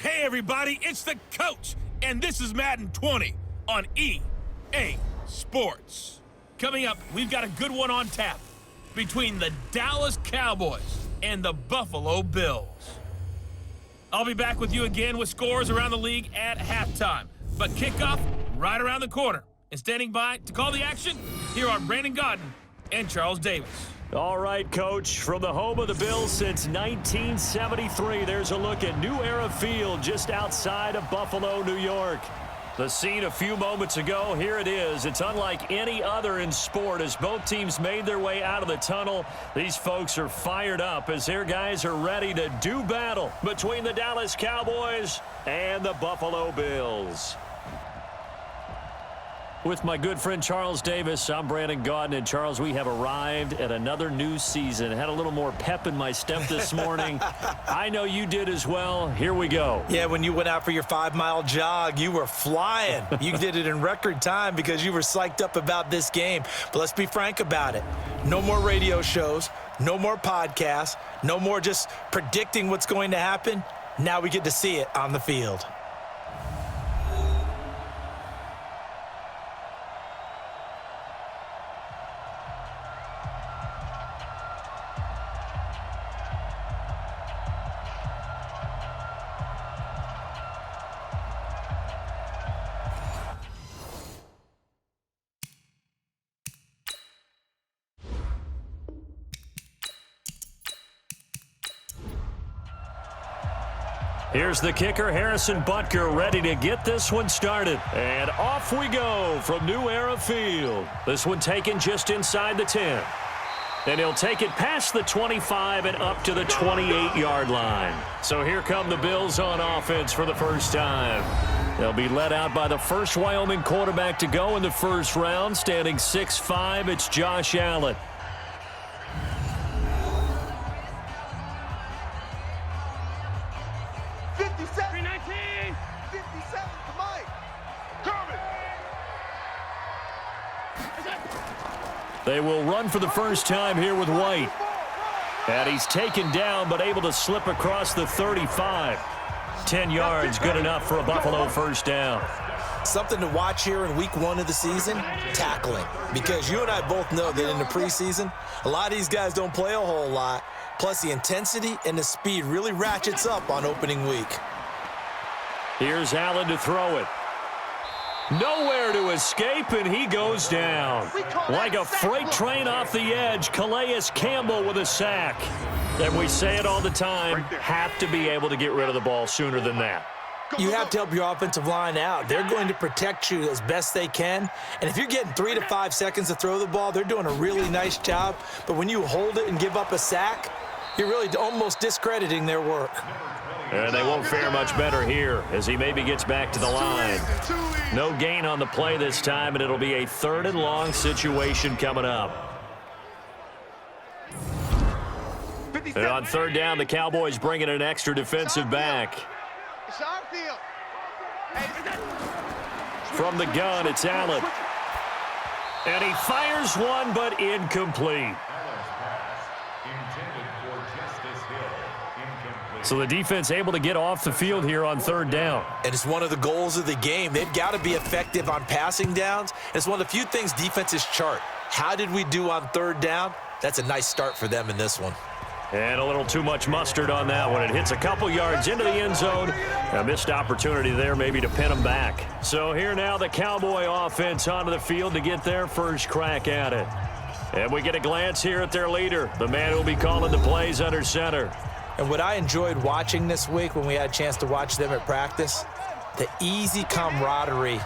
Hey everybody, it's the coach, and this is Madden 20 on EA Sports. Coming up, we've got a good one on tap between the Dallas Cowboys and the Buffalo Bills. I'll be back with you again with scores around the league at halftime, but kickoff right around the corner. And standing by to call the action, here are Brandon Godden and Charles Davis. All right, Coach, from the home of the Bills since 1973, there's a look at New Era Field just outside of Buffalo, New York. The scene a few moments ago, here it is. It's unlike any other in sport as both teams made their way out of the tunnel. These folks are fired up as their guys are ready to do battle between the Dallas Cowboys and the Buffalo Bills. With my good friend Charles Davis, I'm Brandon Godden. And Charles, we have arrived at another new season. Had a little more pep in my step this morning. I know you did as well. Here we go. Yeah, when you went out for your 5-mile jog, you were flying. You did it in record time because you were psyched up about this game. But let's be frank about it. No more radio shows, no more podcasts, no more just predicting what's going to happen. Now we get to see it on the field. Here's the kicker, Harrison Butker, ready to get this one started. And off we go from New Era Field. This one taken just inside the 10. And he'll take it past the 25 and up to the 28-yard line. So here come the Bills on offense for the first time. They'll be led out by the first Wyoming quarterback to go in the first round. Standing 6'5", it's Josh Allen. They will run for the first time here with White. And he's taken down but able to slip across the 35. 10 yards, good enough for a Buffalo first down. Something to watch here in week 1 of the season, tackling. Because you and I both know that in the preseason, a lot of these guys don't play a whole lot. Plus the intensity and the speed really ratchets up on opening week. Here's Allen to throw it. Nowhere to escape, and he goes down. Like a freight train off the edge, Calais Campbell with a sack. And we say it all the time, have to be able to get rid of the ball sooner than that. You have to help your offensive line out. They're going to protect you as best they can. And if you're getting 3 to 5 seconds to throw the ball, they're doing a really nice job. But when you hold it and give up a sack, you're really almost discrediting their work. And they won't fare much better here as he maybe gets back to the line. No gain on the play this time, and it'll be a 3rd and long situation coming up. And on 3rd down, the Cowboys bring in an extra defensive back. From the gun, it's Allen. And he fires one, but incomplete. So the defense able to get off the field here on 3rd down. And it's one of the goals of the game. They've got to be effective on passing downs. It's one of the few things defenses chart. How did we do on 3rd down? That's a nice start for them in this one. And a little too much mustard on that one. It hits a couple yards into the end zone. A missed opportunity there maybe to pin them back. So here now the Cowboy offense onto the field to get their first crack at it. And we get a glance here at their leader, the man who will be calling the plays under center. And what I enjoyed watching this week when we had a chance to watch them at practice, the easy camaraderie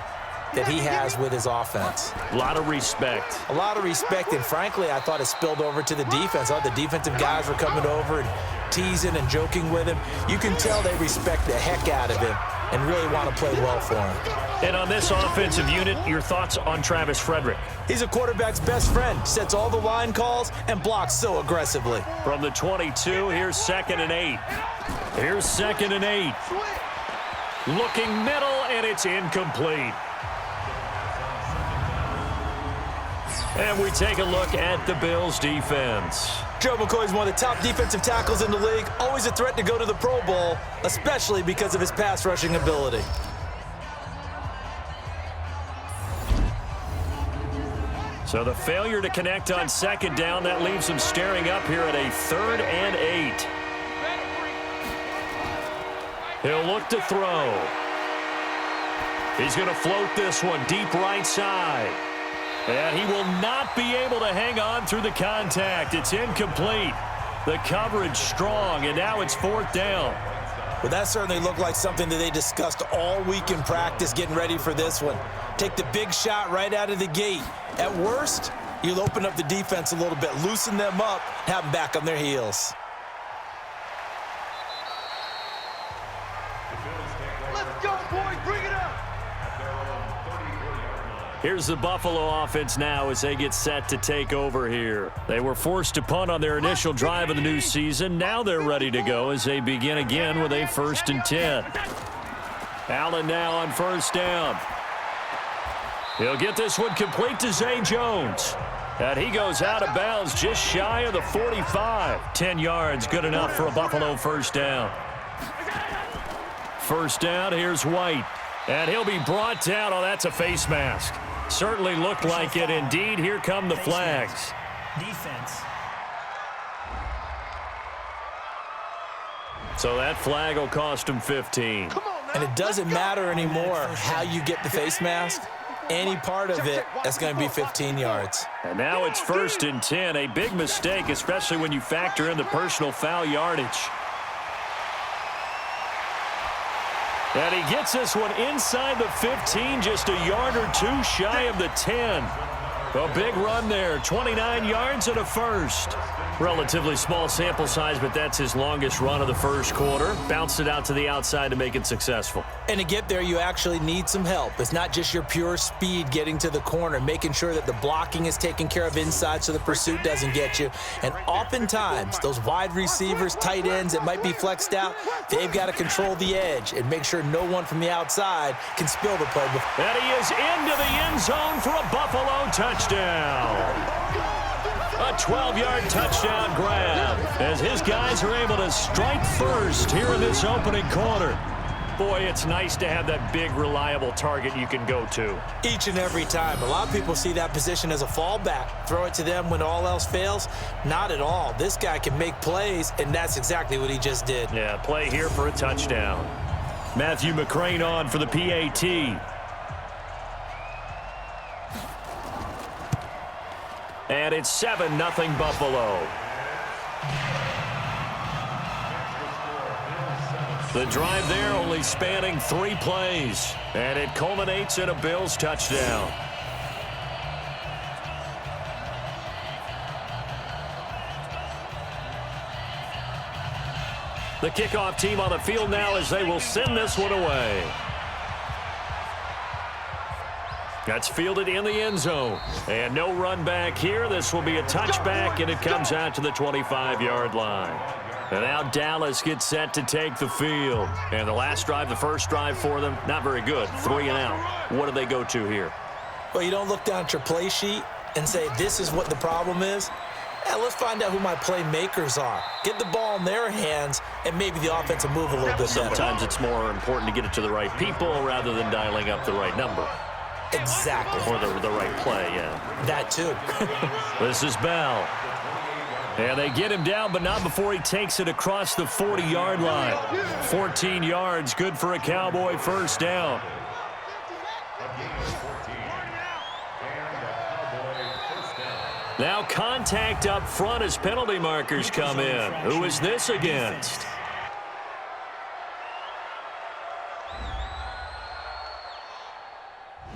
that he has with his offense. A lot of respect. A lot of respect, and frankly, I thought it spilled over to the defense. I thought the defensive guys were coming over and teasing and joking with him. You can tell they respect the heck out of him and really want to play well for him. And on this offensive unit, your thoughts on Travis Frederick? He's a quarterback's best friend. Sets all the line calls and blocks so aggressively. From the 22, here's 2nd and 8. Here's 2nd and 8. Looking middle, and it's incomplete. And we take a look at the Bills' defense. Joe McCoy is one of the top defensive tackles in the league, always a threat to go to the Pro Bowl, especially because of his pass rushing ability. So the failure to connect on second down, that leaves him staring up here at a 3rd and 8. He'll look to throw. He's going to float this one deep right side. And he will not be able to hang on through the contact. It's incomplete. The coverage strong, and now it's 4th down. Well, that certainly looked like something that they discussed all week in practice getting ready for this one. Take the big shot right out of the gate. At worst, you'll open up the defense a little bit, loosen them up, have them back on their heels. Let's go, boys. Bring it up. Here's the Buffalo offense now as they get set to take over here. They were forced to punt on their initial drive of the new season. Now they're ready to go as they begin again with a 1st and 10. Allen now on 1st down. He'll get this one complete to Zay Jones. And he goes out of bounds just shy of the 45. 10 yards, good enough for a Buffalo 1st down. 1st down, here's White. And he'll be brought down. Oh, that's a face mask. Certainly looked like it. Indeed, here come the flags. Defense. So that flag will cost him 15. And it doesn't matter anymore how you get the face mask. Any part of it, that's going to be 15 yards. And now it's 1st and 10. A big mistake, especially when you factor in the personal foul yardage. And he gets this one inside the 15, just a yard or two shy of the 10. A big run there, 29 yards and a 1st. Relatively small sample size, but that's his longest run of the 1st quarter. Bounced it out to the outside to make it successful. And to get there, you actually need some help. It's not just your pure speed getting to the corner, making sure that the blocking is taken care of inside so the pursuit doesn't get you. And oftentimes, those wide receivers, tight ends that might be flexed out, they've got to control the edge and make sure no one from the outside can spill the play. And he is into the end zone for a Buffalo touchdown. A 12-yard touchdown grab as his guys are able to strike first here in this opening quarter. Boy, it's nice to have that big, reliable target you can go to. Each and every time. A lot of people see that position as a fallback. Throw it to them when all else fails. Not at all. This guy can make plays, and that's exactly what he just did. Yeah, play here for a touchdown. Matthew McCrane on for the PAT. And it's 7-0 Buffalo. The drive there only spanning 3 plays. And it culminates in a Bills touchdown. The kickoff team on the field now as they will send this one away. That's fielded in the end zone. And no run back here. This will be a touchback, and it comes out to the 25-yard line. And now Dallas gets set to take the field. And the last drive, the first drive for them, not very good. 3 and out. What do they go to here? Well, you don't look down at your play sheet and say, this is what the problem is. Yeah, let's find out who my playmakers are. Get the ball in their hands, and maybe the offense will move a little bit better. Sometimes it's more important to get it to the right people rather than dialing up the right number. Exactly. Or the right play, yeah. That too. This is Bell. And they get him down, but not before he takes it across the 40-yard line. 14 yards, good for a Cowboy first down. Now contact up front as penalty markers come in. Who is this against?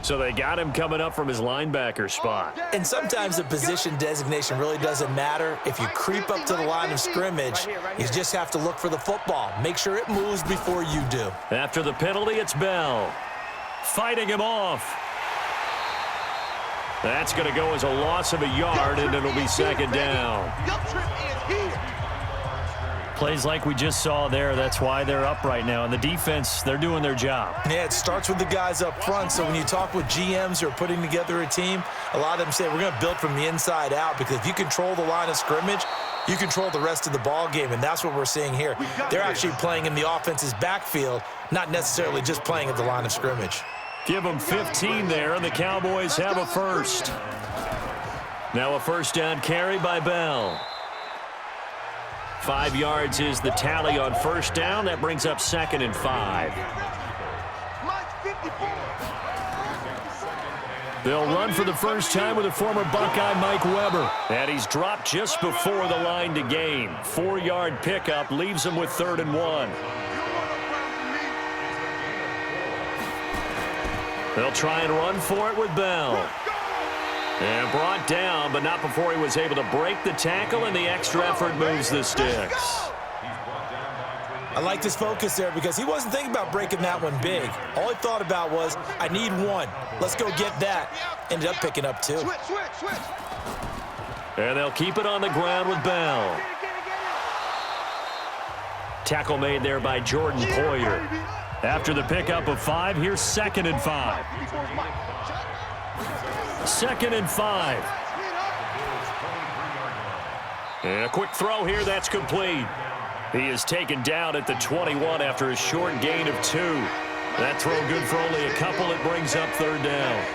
So they got him coming up from his linebacker spot. And sometimes the position designation really doesn't matter. If you creep up to the line of scrimmage, you just have to look for the football. Make sure it moves before you do. After the penalty, it's Bell. Fighting him off. That's going to go as a loss of a yard, and it'll be second down. Plays like we just saw there, that's why they're up right now. And the defense, they're doing their job. Yeah, it starts with the guys up front. So when you talk with GMs who are putting together a team, a lot of them say we're going to build from the inside out, because if you control the line of scrimmage, you control the rest of the ball game, and that's what we're seeing here. They're actually playing in the offense's backfield, not necessarily just playing at the line of scrimmage. Give them 15 there, and the Cowboys have a first. Now a first down carry by Bell. 5 yards is the tally on first down. That brings up 2nd and 5. They'll run for the first time with a former Buckeye, Mike Weber. And he's dropped just before the line to gain. 4-yard pickup leaves him with 3rd and 1. They'll try and run for it with Bell. And brought down, but not before he was able to break the tackle, and the extra effort moves the sticks. I like this focus there because he wasn't thinking about breaking that one big. All he thought about was, I need one. Let's go get that. Ended up picking up 2. And they'll keep it on the ground with Bell. Tackle made there by Jordan Poyer. After the pickup of 5, here's 2nd and 5. 2nd and 5. And a quick throw here, that's complete. He is taken down at the 21 after a short gain of 2. That throw good for only a couple. It brings up 3rd down.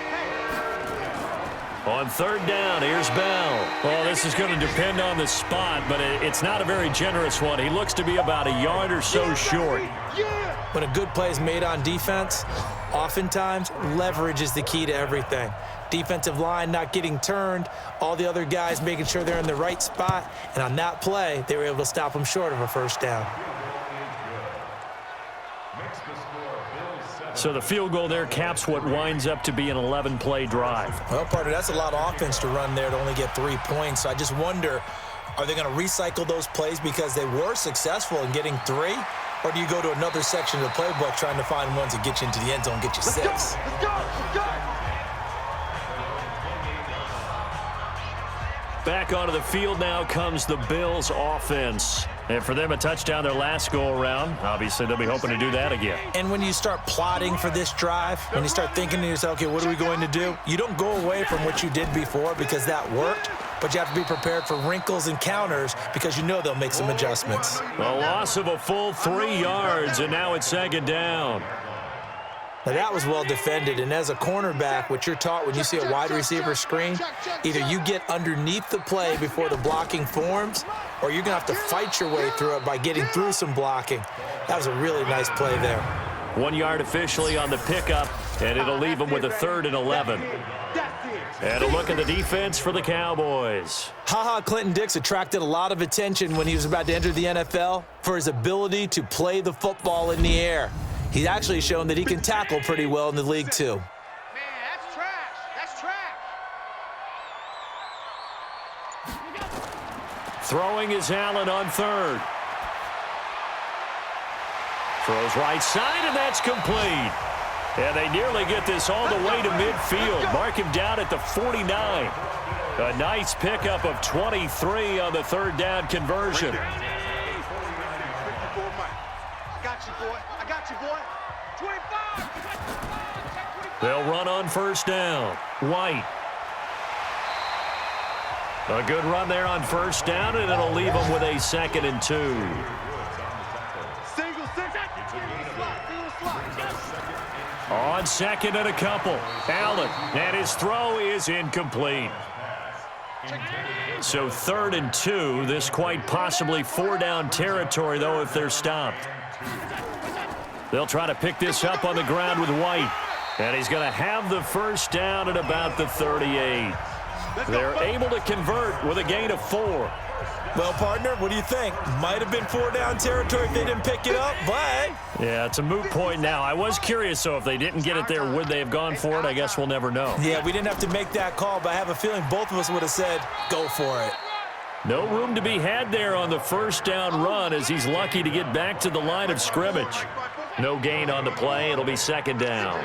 On 3rd down, here's Bell. Well, this is going to depend on the spot, but it's not a very generous one. He looks to be about a yard or so short. When a good play is made on defense, oftentimes leverage is the key to everything. Defensive line not getting turned, all the other guys making sure they're in the right spot, and on that play, they were able to stop them short of a first down. So the field goal there caps what winds up to be an 11-play drive. Well, partner, that's a lot of offense to run there to only get 3 points. So I just wonder, are they going to recycle those plays because they were successful in getting 3? Or do you go to another section of the playbook trying to find ones that get you into the end zone and get you 6? Let's go. Back onto the field now comes the Bills offense. And for them, a touchdown their last go-around. Obviously, they'll be hoping to do that again. And when you start plotting for this drive, when you start thinking to yourself, okay, what are we going to do? You don't go away from what you did before because that worked, but you have to be prepared for wrinkles and counters because you know they'll make some adjustments. A loss of a full 3 yards, and now it's 2nd down. Now, that was well defended, and as a cornerback, what you're taught when you see a wide receiver screen, either you get underneath the play before the blocking forms, or you're going to have to fight your way through it by getting through some blocking. That was a really nice play there. 1 yard officially on the pickup, and it'll leave them with a 3rd and 11. And a look at the defense for the Cowboys. Clinton Dix attracted a lot of attention when he was about to enter the NFL for his ability to play the football in the air. He's actually shown that he can tackle pretty well in the league, too. Man, that's trash. That's trash. Throwing is Allen on 3rd. Throws right side, and that's complete. And they nearly get this all the way to midfield. Mark him down at the 49. A nice pickup of 23 on the 3rd down conversion. I got you, boy. 25. They'll run on first down. White. A good run there on first down, and it'll leave them with a 2nd and 2. Single slot. On 2nd and a couple. Allen, and his throw is incomplete. So 3rd and 2. This quite possibly 4-down territory, though, if they're stopped. They'll try to pick this up on the ground with White. And he's going to have the first down at about the 38. They're able to convert with a gain of 4. Well, partner, what do you think? Might have been 4-down territory if they didn't pick it up, but... Yeah, it's a moot point now. I was curious, so if they didn't get it there, would they have gone for it? I guess we'll never know. Yeah, we didn't have to make that call, but I have a feeling both of us would have said, go for it. No room to be had there on the first down run as he's lucky to get back to the line of scrimmage. No gain on the play. It'll be 2nd down.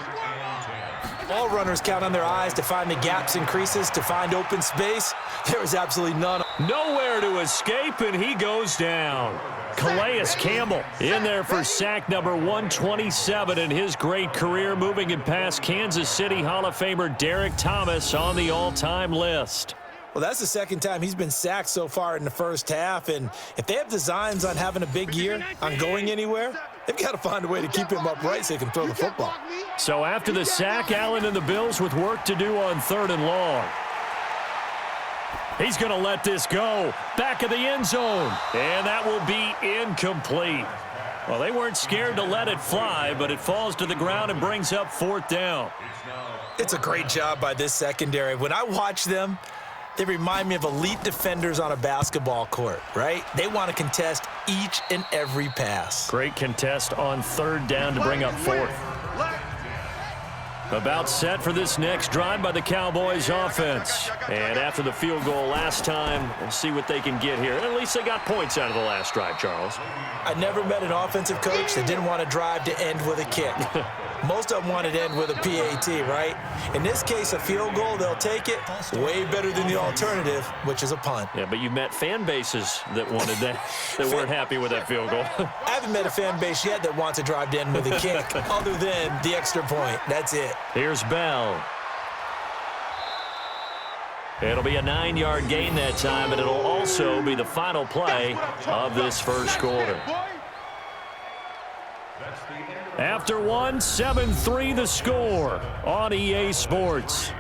All runners count on their eyes to find the gaps and creases, to find open space. There was absolutely none. Nowhere to escape, and he goes down. Calais Campbell in there for sack number 127 in his great career, moving it past Kansas City Hall of Famer Derek Thomas on the all-time list. Well, that's the second time he's been sacked so far in the first half, and if they have designs on having a big year, on going anywhere, they've got to find a way to keep him upright so he can throw the football. So after the sack, Allen and the Bills with work to do on 3rd and long. He's going to let this go. Back of the end zone. And that will be incomplete. Well, they weren't scared to let it fly, but it falls to the ground and brings up 4th down. It's a great job by this secondary. When I watch them, they remind me of elite defenders on a basketball court, right? They want to contest each and every pass. Great contest on 3rd down to bring up 4th. About set for this next drive by the Cowboys offense. And after the field goal last time, we'll see what they can get here. At least they got points out of the last drive, Charles. I never met an offensive coach that didn't want to drive to end with a kick. Most of them wanted to end with a PAT, right? In this case, a field goal, they'll take it way better than the alternative, which is a punt. Yeah, but you met fan bases that wanted that, that weren't happy with that field goal. I haven't met a fan base yet that wants to drive to end with a kick, other than the extra point. That's it. Here's Bell. It'll be a 9-yard gain that time, and it'll also be the final play of this first quarter. After one, 7-3 the score on EA Sports.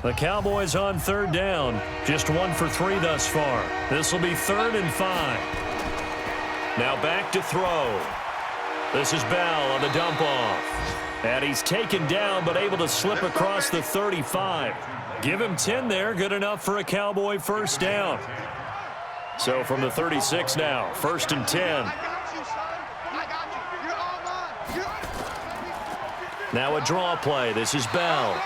The Cowboys on 3rd down. Just 1 for 3 thus far. This will be 3rd and 5. Now back to throw. This is Bell on the dump off. And he's taken down but able to slip across the 35. Give him 10 there. Good enough for a Cowboy first down. So from the 36 now, 1st and 10. Now a draw play. This is Bell.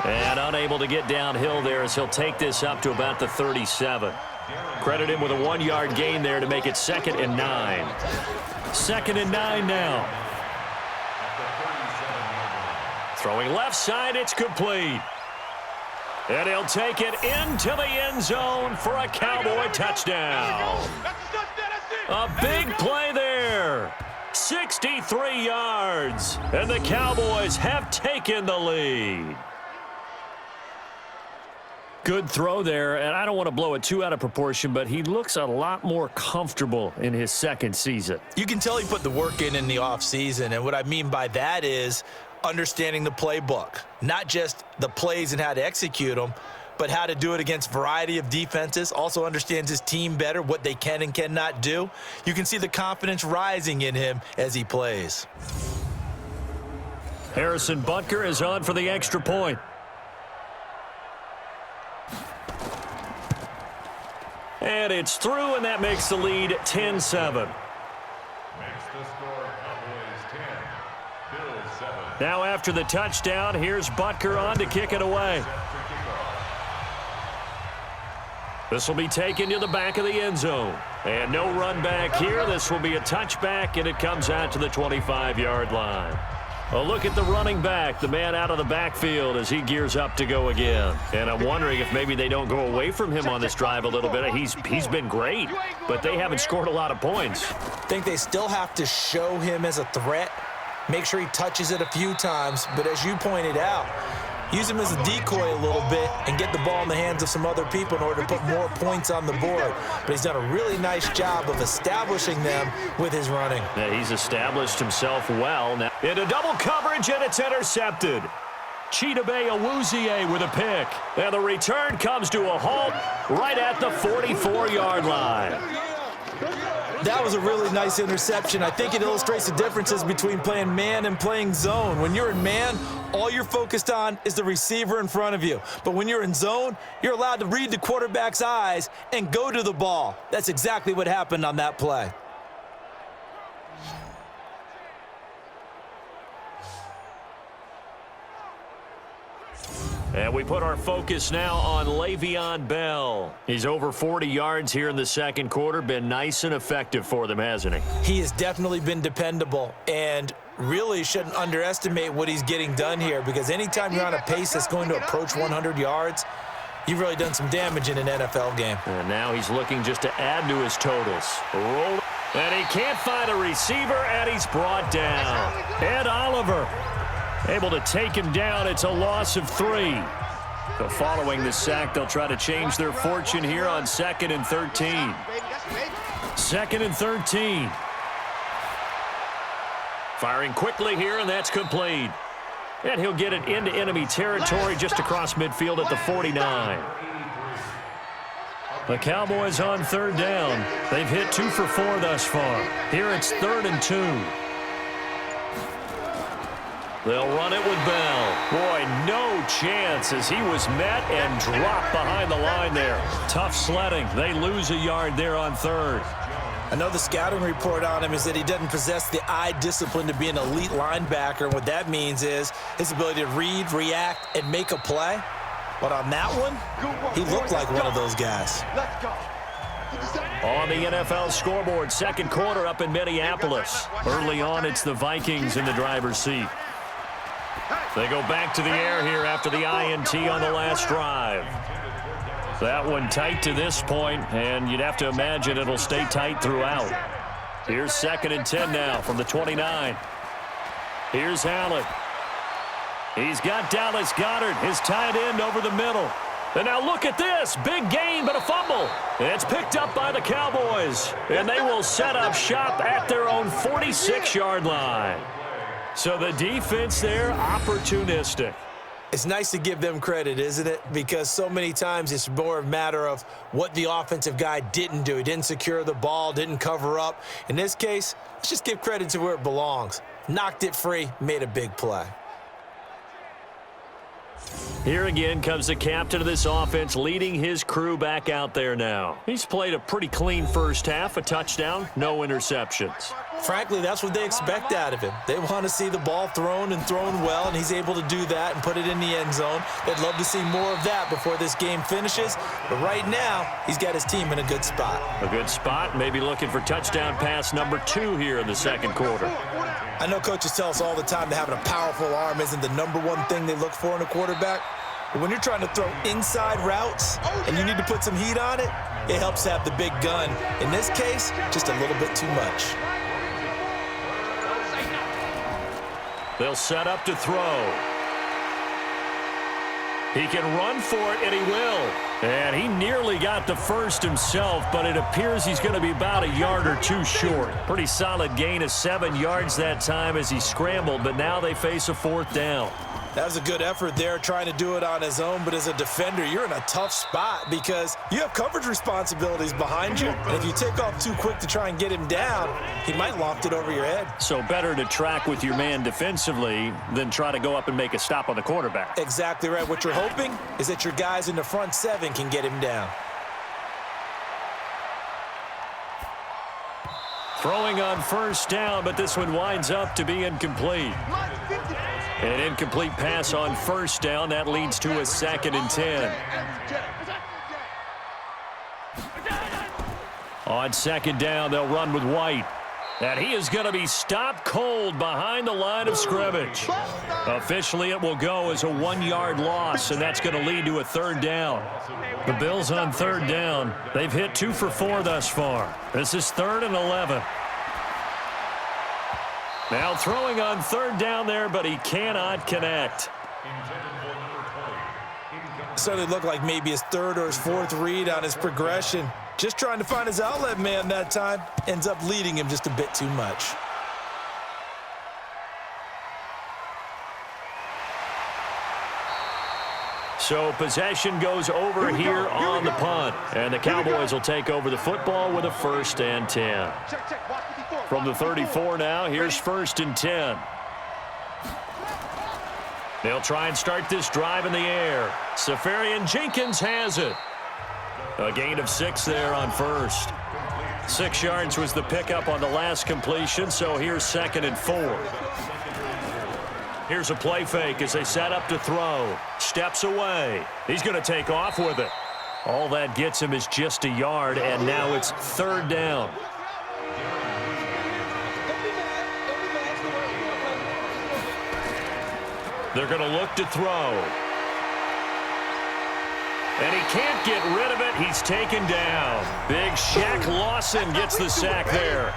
And unable to get downhill there as he'll take this up to about the 37. Credit him with a 1-yard gain there to make it 2nd and 9. 2nd and 9 now. Throwing left side, it's complete. And he'll take it into the end zone for a Cowboy touchdown. A big play there. 63 yards. And the Cowboys have taken the lead. Good throw there, and I don't want to blow it too out of proportion, but he looks a lot more comfortable in his 2nd season. You can tell he put the work in the offseason, and what I mean by that is understanding the playbook. Not just the plays and how to execute them, but how to do it against a variety of defenses. Also understands his team better, what they can and cannot do. You can see the confidence rising in him as he plays. Harrison Butker is on for the extra point. And it's through, and that makes the lead 10-7. Now after the touchdown, here's Butker on to kick it away. This will be taken to the back of the end zone. And no run back here. This will be a touchback, and it comes out to the 25-yard line. Well, look at the running back, the man out of the backfield as he gears up to go again. And I'm wondering if maybe they don't go away from him on this drive a little bit. He's been great, but they haven't scored a lot of points. I think they still have to show him as a threat, make sure he touches it a few times, but as you pointed out, use him as a decoy a little bit and get the ball in the hands of some other people in order to put more points on the board. But he's done a really nice job of establishing them with his running. Yeah, he's established himself well. Now into double coverage, and it's intercepted. Chidobe Awuzie with a pick. And the return comes to a halt right at the 44-yard line. That was a really nice interception. I think it illustrates the differences between playing man and playing zone. When you're in man, all you're focused on is the receiver in front of you. But when you're in zone, you're allowed to read the quarterback's eyes and go to the ball. That's exactly what happened on that play. And we put our focus now on Le'Veon Bell. He's over 40 yards here in the second quarter. Been nice and effective for them, hasn't he? He has definitely been dependable and really shouldn't underestimate what he's getting done here, because anytime you're on a pace that's going to approach 100 yards, You've really done some damage in an NFL game. And now he's looking just to add to his totals. Roll. And he can't find a receiver, and he's brought down. Ed Oliver able to take him down. It's a loss of 3. So following the sack, they'll try to change their fortune here on 2nd and 13. 2nd and 13. Firing quickly here, and that's complete. And he'll get it into enemy territory just across midfield at the 49. The Cowboys on 3rd down. They've hit 2 for 4 thus far. Here it's 3rd and 2. They'll run it with Bell. Boy, no chance as he was met and dropped behind the line there. Tough sledding. They lose a yard there on 3rd. I know the scouting report on him is that he doesn't possess the eye discipline to be an elite linebacker. And what that means is his ability to read, react, and make a play. But on that one, he looked like one of those guys. Let's go. On the NFL scoreboard, 2nd quarter up in Minneapolis. Early on, it's the Vikings in the driver's seat. They go back to the air here after the INT on the last drive. That one tight to this point, and you'd have to imagine it'll stay tight throughout. Here's 2nd and 10 now from the 29. Here's Allen. He's got Dallas Goedert, his tight end, over the middle. And now look at this. Big gain, but a fumble. It's picked up by the Cowboys, and they will set up shop at their own 46-yard line. So the defense there, opportunistic. It's nice to give them credit, isn't it? Because so many times it's more a matter of what the offensive guy didn't do. He didn't secure the ball, didn't cover up. In this case, let's just give credit to where it belongs. Knocked it free, made a big play. Here again comes the captain of this offense, leading his crew back out there now. He's played a pretty clean first half, a touchdown, no interceptions. Frankly, that's what they expect out of him. They want to see the ball thrown and thrown well, and he's able to do that and put it in the end zone. They'd love to see more of that before this game finishes. But right now, he's got his team in a good spot. A good spot, maybe looking for touchdown pass number 2 here in the 2nd quarter. I know coaches tell us all the time that having a powerful arm isn't the #1 thing they look for in a quarterback. But when you're trying to throw inside routes and you need to put some heat on it, it helps to have the big gun. In this case, just a little bit too much. They'll set up to throw. He can run for it, and he will. And he nearly got the first himself, but it appears he's going to be about a yard or 2 short. Pretty solid gain of 7 yards that time as he scrambled, but now they face a 4th down. That was a good effort there, trying to do it on his own, but as a defender, you're in a tough spot because you have coverage responsibilities behind you, and if you take off too quick to try and get him down, he might loft it over your head. So better to track with your man defensively than try to go up and make a stop on the quarterback. Exactly right. What you're hoping is that your guys in the front 7 can get him down. Throwing on 1st down, but this one winds up to be incomplete. An incomplete pass on 1st down. That leads to a 2nd and 10. On 2nd down, they'll run with White. And he is going to be stopped cold behind the line of scrimmage. Officially, it will go as a 1-yard loss, and that's going to lead to a 3rd down. The Bills on 3rd down. They've hit 2 for 4 thus far. This is 3rd and 11. Now throwing on 3rd down there, but he cannot connect. Certainly looked like maybe his 3rd or his 4th read on his progression. Just trying to find his outlet man that time. Ends up leading him just a bit too much. So possession goes over here on the punt. And the Cowboys will take over the football with a 1st and 10. From the 34 now, here's 1st and 10. They'll try and start this drive in the air. Safarian Jenkins has it. A gain of 6 there on 1st. 6 yards was the pickup on the last completion, so here's 2nd and 4. Here's a play fake as they set up to throw. Steps away. He's going to take off with it. All that gets him is just a yard, and now it's 3rd down. They're going to look to throw. And he can't get rid of it. He's taken down. Big Shaq Lawson gets the sack there.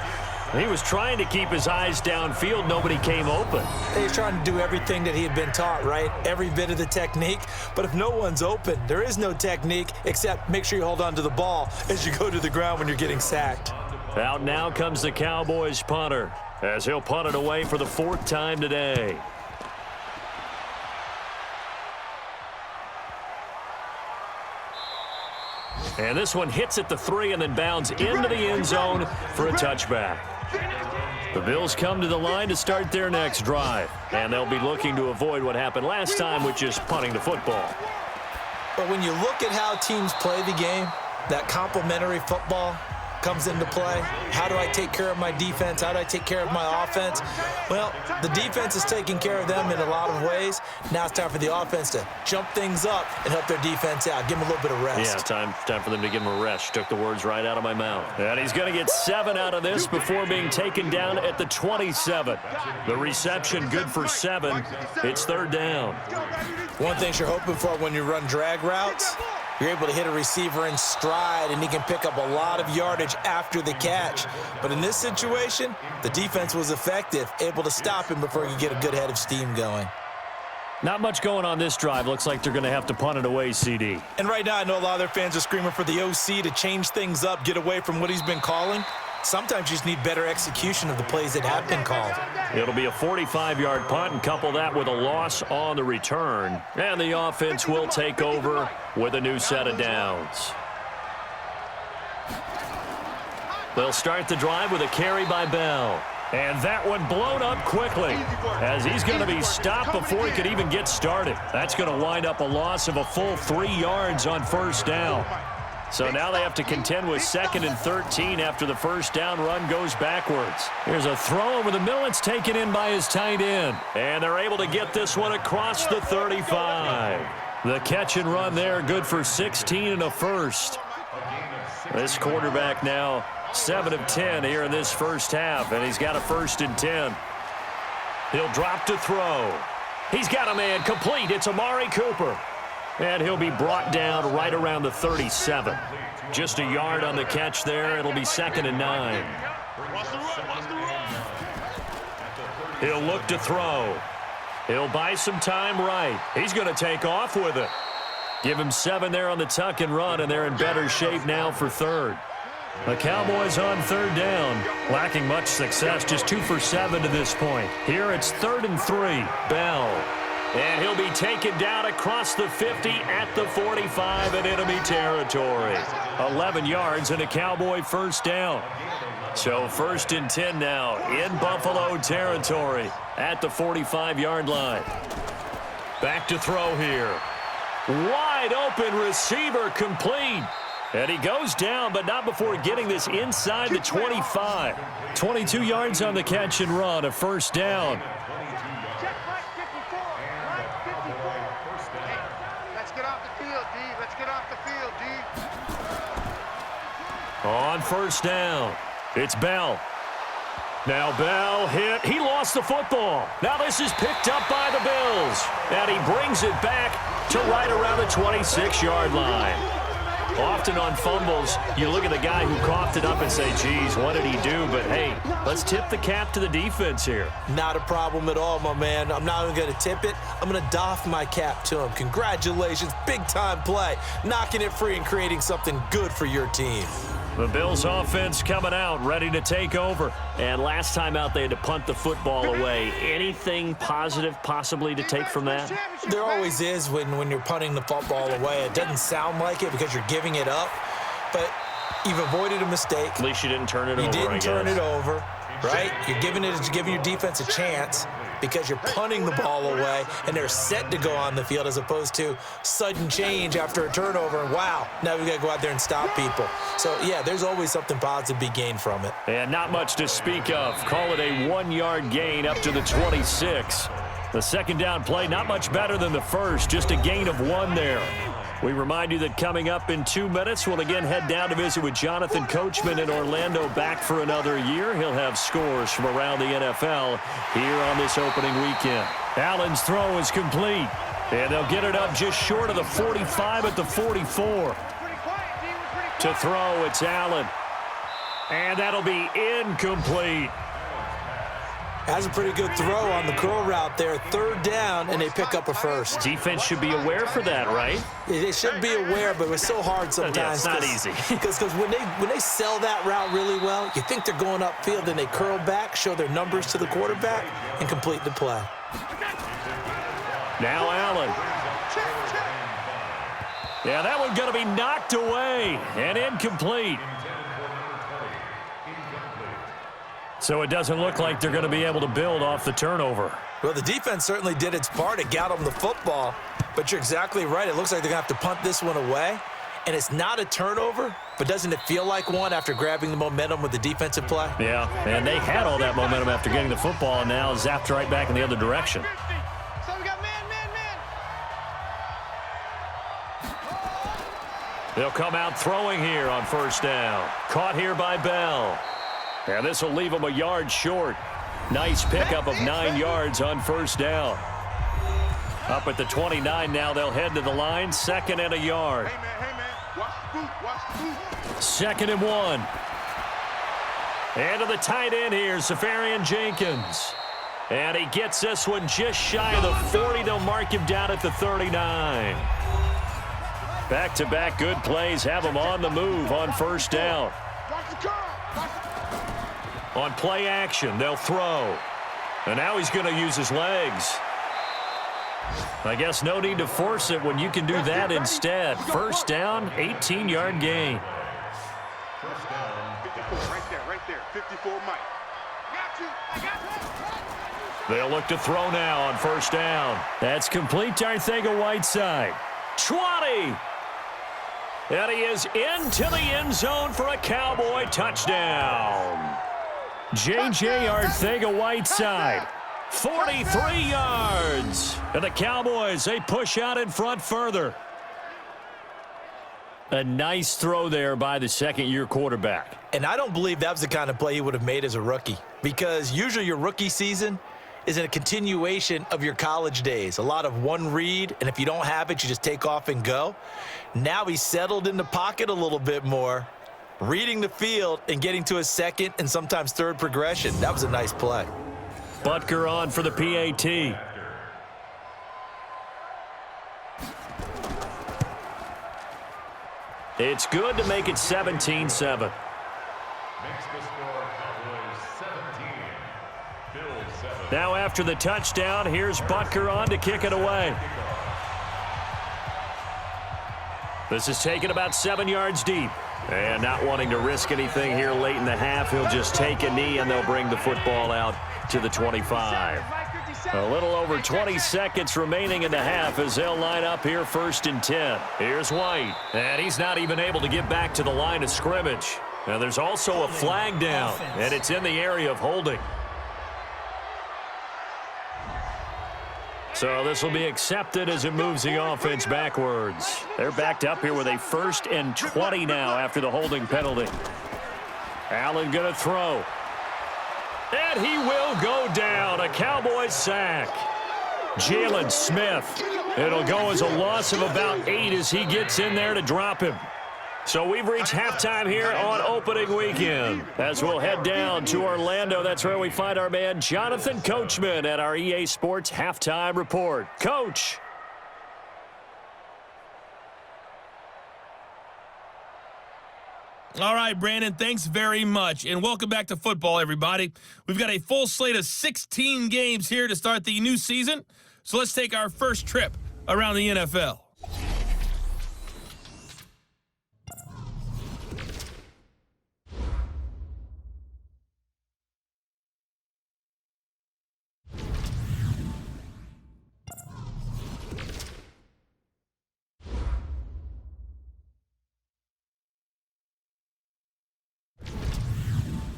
He was trying to keep his eyes downfield. Nobody came open. He's trying to do everything that he had been taught, right? Every bit of the technique. But if no one's open, there is no technique except make sure you hold on to the ball as you go to the ground when you're getting sacked. Out now comes the Cowboys punter as he'll punt it away for the 4th time today. And this one hits at the 3 and then bounds into the end zone for a touchback. The Bills come to the line to start their next drive, and they'll be looking to avoid what happened last time, which is punting the football. But when you look at how teams play the game, that complementary football comes into play. How do I take care of my defense? How do I take care of my offense? Well, the defense is taking care of them in a lot of ways. Now it's time for the offense to jump things up and help their defense out. Give them a little bit of rest. Yeah, time for them to give him a rest. Took the words right out of my mouth. And he's going to get 7 out of this before being taken down at the 27. The reception good for 7. It's 3rd down. One thing you're hoping for when you run drag routes, you're able to hit a receiver in stride, and he can pick up a lot of yardage after the catch. But in this situation, the defense was effective, able to stop him before he could get a good head of steam going. Not much going on this drive. Looks like they're going to have to punt it away, CD. And right now, I know a lot of their fans are screaming for the OC to change things up, get away from what he's been calling. Sometimes you just need better execution of the plays that have been called. It'll be a 45-yard punt, and couple that with a loss on the return. And the offense will take over with a new set of downs. They'll start the drive with a carry by Bell. And that one blown up quickly as he's going to be stopped before he could even get started. That's going to wind up a loss of a full 3 yards on 1st down. So now they have to contend with 2nd and 13 after the 1st down run goes backwards. Here's a throw over the middle. It's taken in by his tight end. And they're able to get this one across the 35. The catch and run there, good for 16 and a first. This quarterback now 7 of 10 here in this first half, and he's got a 1st and 10. He'll drop to throw. He's got a man complete. It's Amari Cooper. And he'll be brought down right around the 37. Just a yard on the catch there. It'll be 2nd and 9. He'll look to throw. He'll buy some time right. He's going to take off with it. Give him 7 there on the tuck and run, and they're in better shape now for 3rd. The Cowboys on 3rd down, lacking much success, just 2 for 7 to this point. Here it's 3rd and 3. Bell. And he'll be taken down across the 50 at the 45 in enemy territory. 11 yards and a Cowboy 1st down. So 1st and 10 now in Buffalo territory at the 45-yard line. Back to throw here. Wide open receiver complete. And he goes down, but not before getting this inside the 25. 22 yards on the catch and run, a 1st down. On 1st down, it's Bell. Now Bell hit. He lost the football. Now this is picked up by the Bills. And he brings it back to right around the 26-yard line. Often on fumbles, you look at the guy who coughed it up and say, geez, what did he do? But, hey, let's tip the cap to the defense here. Not a problem at all, my man. I'm not even going to tip it. I'm going to doff my cap to him. Congratulations. Big-time play. Knocking it free and creating something good for your team. The Bills offense coming out, ready to take over. And last time out, they had to punt the football away. Anything positive possibly to take from that? There always is when you're punting the football away. It doesn't sound like it because you're giving it up, but you've avoided a mistake. At least you didn't turn it over, You didn't turn it over, right? You're giving your defense a chance because you're punting the ball away, and they're set to go on the field as opposed to sudden change after a turnover, and wow, now we've got to go out there and stop people. So, yeah, there's always something positive to be gained from it. And not much to speak of. Call it a 1-yard gain up to the 26. The 2nd down play, not much better than the first, just a gain of 1 there. We remind you that coming up in 2 minutes, we'll again head down to visit with Jonathan Coachman in Orlando, back for another year. He'll have scores from around the NFL here on this opening weekend. Allen's throw is complete. And they'll get it up just short of the 45 at the 44. To throw, it's Allen. And that'll be incomplete. That's a pretty good throw on the curl route there. 3rd down, and they pick up a first. Defense should be aware for that, right? Yeah, they should be aware, but it's so hard sometimes. Yeah, it's not easy. Because when they sell that route really well, you think they're going upfield, and they curl back, show their numbers to the quarterback, and complete the play. Now Allen. Yeah, that one's going to be knocked away and incomplete. So it doesn't look like they're going to be able to build off the turnover. Well, the defense certainly did its part. It got them the football, but you're exactly right. It looks like they're going to have to punt this one away, and it's not a turnover, but doesn't it feel like one after grabbing the momentum with the defensive play? Yeah, and they had all that momentum after getting the football, and now zapped right back in the other direction. So we got man. They'll come out throwing here on 1st down. Caught here by Bell. And this will leave them a yard short. Nice pickup of 9 yards on 1st down. Up at the 29 now, they'll head to the line. 2nd and a yard. Hey, man. Watch the boot. 2nd and 1. And to the tight end here, Safarian Jenkins. And he gets this one just shy of the 40. They'll mark him down at the 39. Back-to-back good plays have him on the move on 1st down. Watch the curl. On play action, they'll throw. And now he's going to use his legs. I guess no need to force it when you can do that instead. 1st down, 18-yard gain. Right there. 54, Mike. I got you. They'll look to throw now on 1st down. That's complete to Arcega-Whiteside. 20. And he is into the end zone for a Cowboy touchdown. J.J. Arcega-Whiteside, 43 yards. And the Cowboys, they push out in front further. A nice throw there by the 2nd-year quarterback. And I don't believe that was the kind of play he would have made as a rookie, because usually your rookie season is a continuation of your college days. A lot of one read, and if you don't have it, you just take off and go. Now he's settled in the pocket a little bit more, reading the field and getting to his 2nd and sometimes 3rd progression. That was a nice play. Butker on for the PAT. It's good to make it 17-7. Now after the touchdown, here's Butker on to kick it away. This is taken about 7 yards deep. And not wanting to risk anything here late in the half, he'll just take a knee and they'll bring the football out to the 25. A little over 20 seconds remaining in the half as they'll line up here 1st and 10. Here's White, and he's not even able to get back to the line of scrimmage. Now there's also a flag down, and it's in the area of holding. So this will be accepted as it moves the offense backwards. They're backed up here with a 1st and 20 now after the holding penalty. Allen going to throw. And he will go down. A Cowboys sack. Jalen Smith. It'll go as a loss of about 8 as he gets in there to drop him. So we've reached halftime here on opening weekend. As we'll head down to Orlando, that's where we find our man Jonathan Coachman at our EA Sports Halftime Report. Coach. All right, Brandon, thanks very much. And welcome back to football, everybody. We've got a full slate of 16 games here to start the new season. So let's take our first trip around the NFL.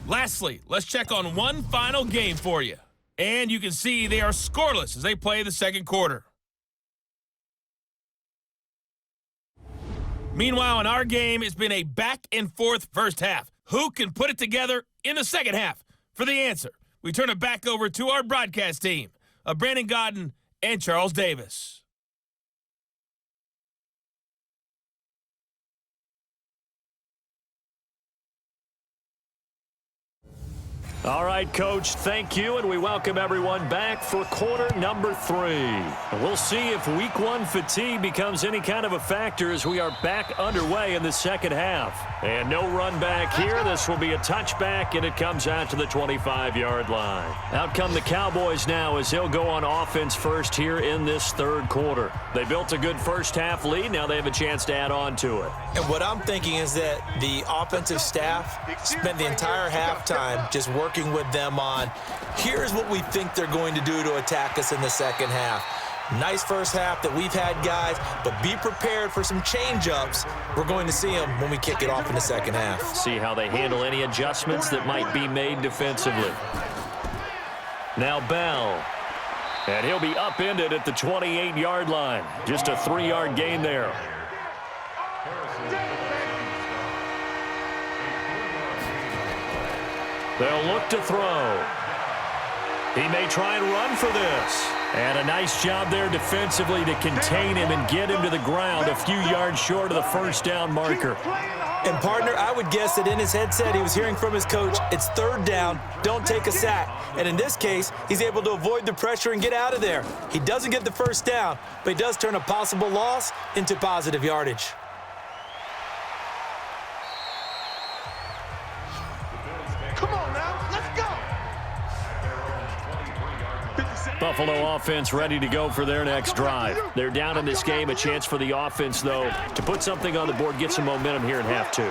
Lastly, let's check on one final game for you. And you can see they are scoreless as they play the 2nd quarter. Meanwhile, in our game, it's been a back-and-forth first half. Who can put it together in the 2nd half? For the answer, we turn it back over to our broadcast team of Brandon Godden and Charles Davis. All right, Coach, thank you, and we welcome everyone back for quarter number 3. And we'll see if week 1 fatigue becomes any kind of a factor as we are back underway in the second half. And no run back here. This will be a touchback, and it comes out to the 25-yard line. Out come the Cowboys now as they'll go on offense first here in this third quarter. They built a good first-half lead. Now they have a chance to add on to it. And what I'm thinking is that the offensive staff spent the entire halftime just working with them on, here's what we think they're going to do to attack us in the second half. Nice first half that we've had, guys, but be prepared for some change-ups. We're going to see them when we kick it off in the second half. See how they handle any adjustments that might be made defensively. Now Bell. And he'll be upended at the 28-yard line. Just a 3-yard gain there. They'll look to throw. He may try and run for this. And a nice job there defensively to contain him and get him to the ground a few yards short of the first down marker. And, partner, I would guess that in his headset he was hearing from his coach, it's third down, don't take a sack. And in this case, he's able to avoid the pressure and get out of there. He doesn't get the first down, but he does turn a possible loss into positive yardage. Come on now, let's go. Buffalo offense ready to go for their next drive. They're down in this game. A chance for the offense, though, to put something on the board, get some momentum here in half 2.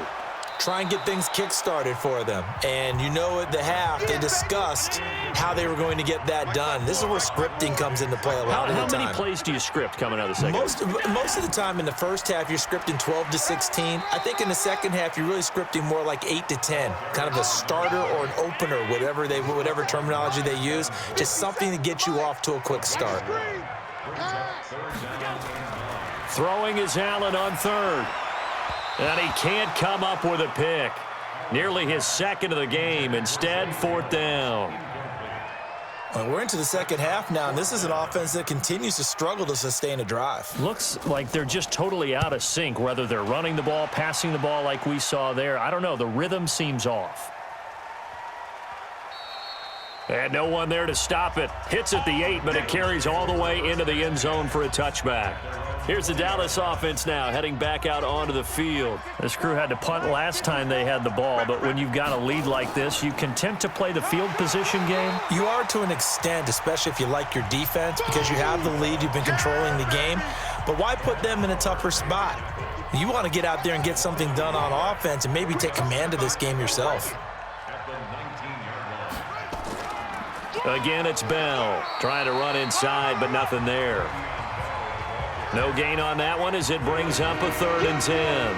Try and get things kick-started for them. And you know at the half, they discussed how they were going to get that done. This is where scripting comes into play a lot of the time. How many plays do you script coming out of the second? Most of the time in the first half, you're scripting 12 to 16. I think in the second half, you're really scripting more like 8 to 10. Kind of a starter or an opener, whatever terminology they use. Just something to get you off to a quick start. Throwing is Allen on third. And he can't come up with a pick. Nearly his second of the game. Instead, fourth down. Well, we're into the second half now, and this is an offense that continues to struggle to sustain a drive. Looks like they're just totally out of sync, whether they're running the ball, passing the ball like we saw there. I don't know. The rhythm seems off. And no one there to stop it. Hits at the 8, but it carries all the way into the end zone for a touchback. Here's the Dallas offense now, heading back out onto the field. This crew had to punt last time they had the ball, but when you've got a lead like this, you content to play the field position game? You are to an extent, especially if you like your defense, because you have the lead, you've been controlling the game. But why put them in a tougher spot? You want to get out there and get something done on offense and maybe take command of this game yourself. Again, it's Bell trying to run inside, but nothing there. No gain on that one as it brings up a 3rd and 10.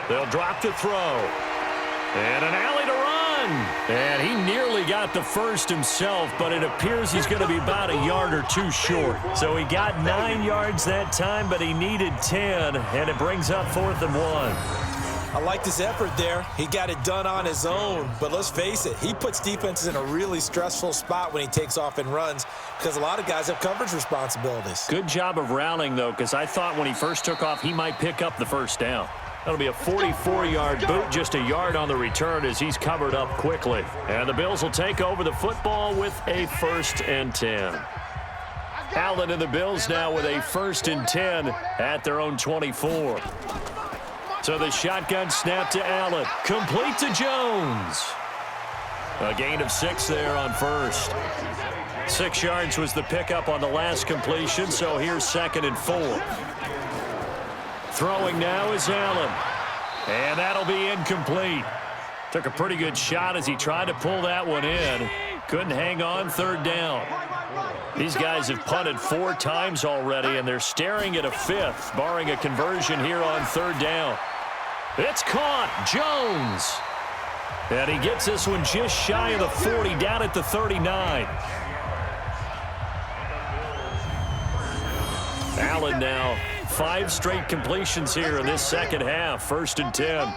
They'll drop to throw. And an alley to run. And he nearly got the first himself, but it appears he's going to be about a yard or 2 short. So he got 9 yards that time, but he needed 10, and it brings up 4th and 1. I like this effort there. He got it done on his own, but let's face it, he puts defenses in a really stressful spot when he takes off and runs because a lot of guys have coverage responsibilities. Good job of rallying, though, because I thought when he first took off, he might pick up the first down. That'll be a 44-yard boot, just a yard on the return as he's covered up quickly. And the Bills will take over the football with a 1st and 10. Allen and the Bills now with a 1st and 10 at their own 24. So the shotgun snap to Allen. Complete to Jones. A gain of 6 there on first. 6 yards was the pickup on the last completion, so here's 2nd and 4. Throwing now is Allen. And that'll be incomplete. Took a pretty good shot as he tried to pull that one in. Couldn't hang on, 3rd down. These guys have punted 4 times already, and they're staring at a 5th, barring a conversion here on 3rd down. It's caught. Jones. And he gets this one just shy of the 40, down at the 39. Allen now 5 straight completions here in this second half. 1st and 10.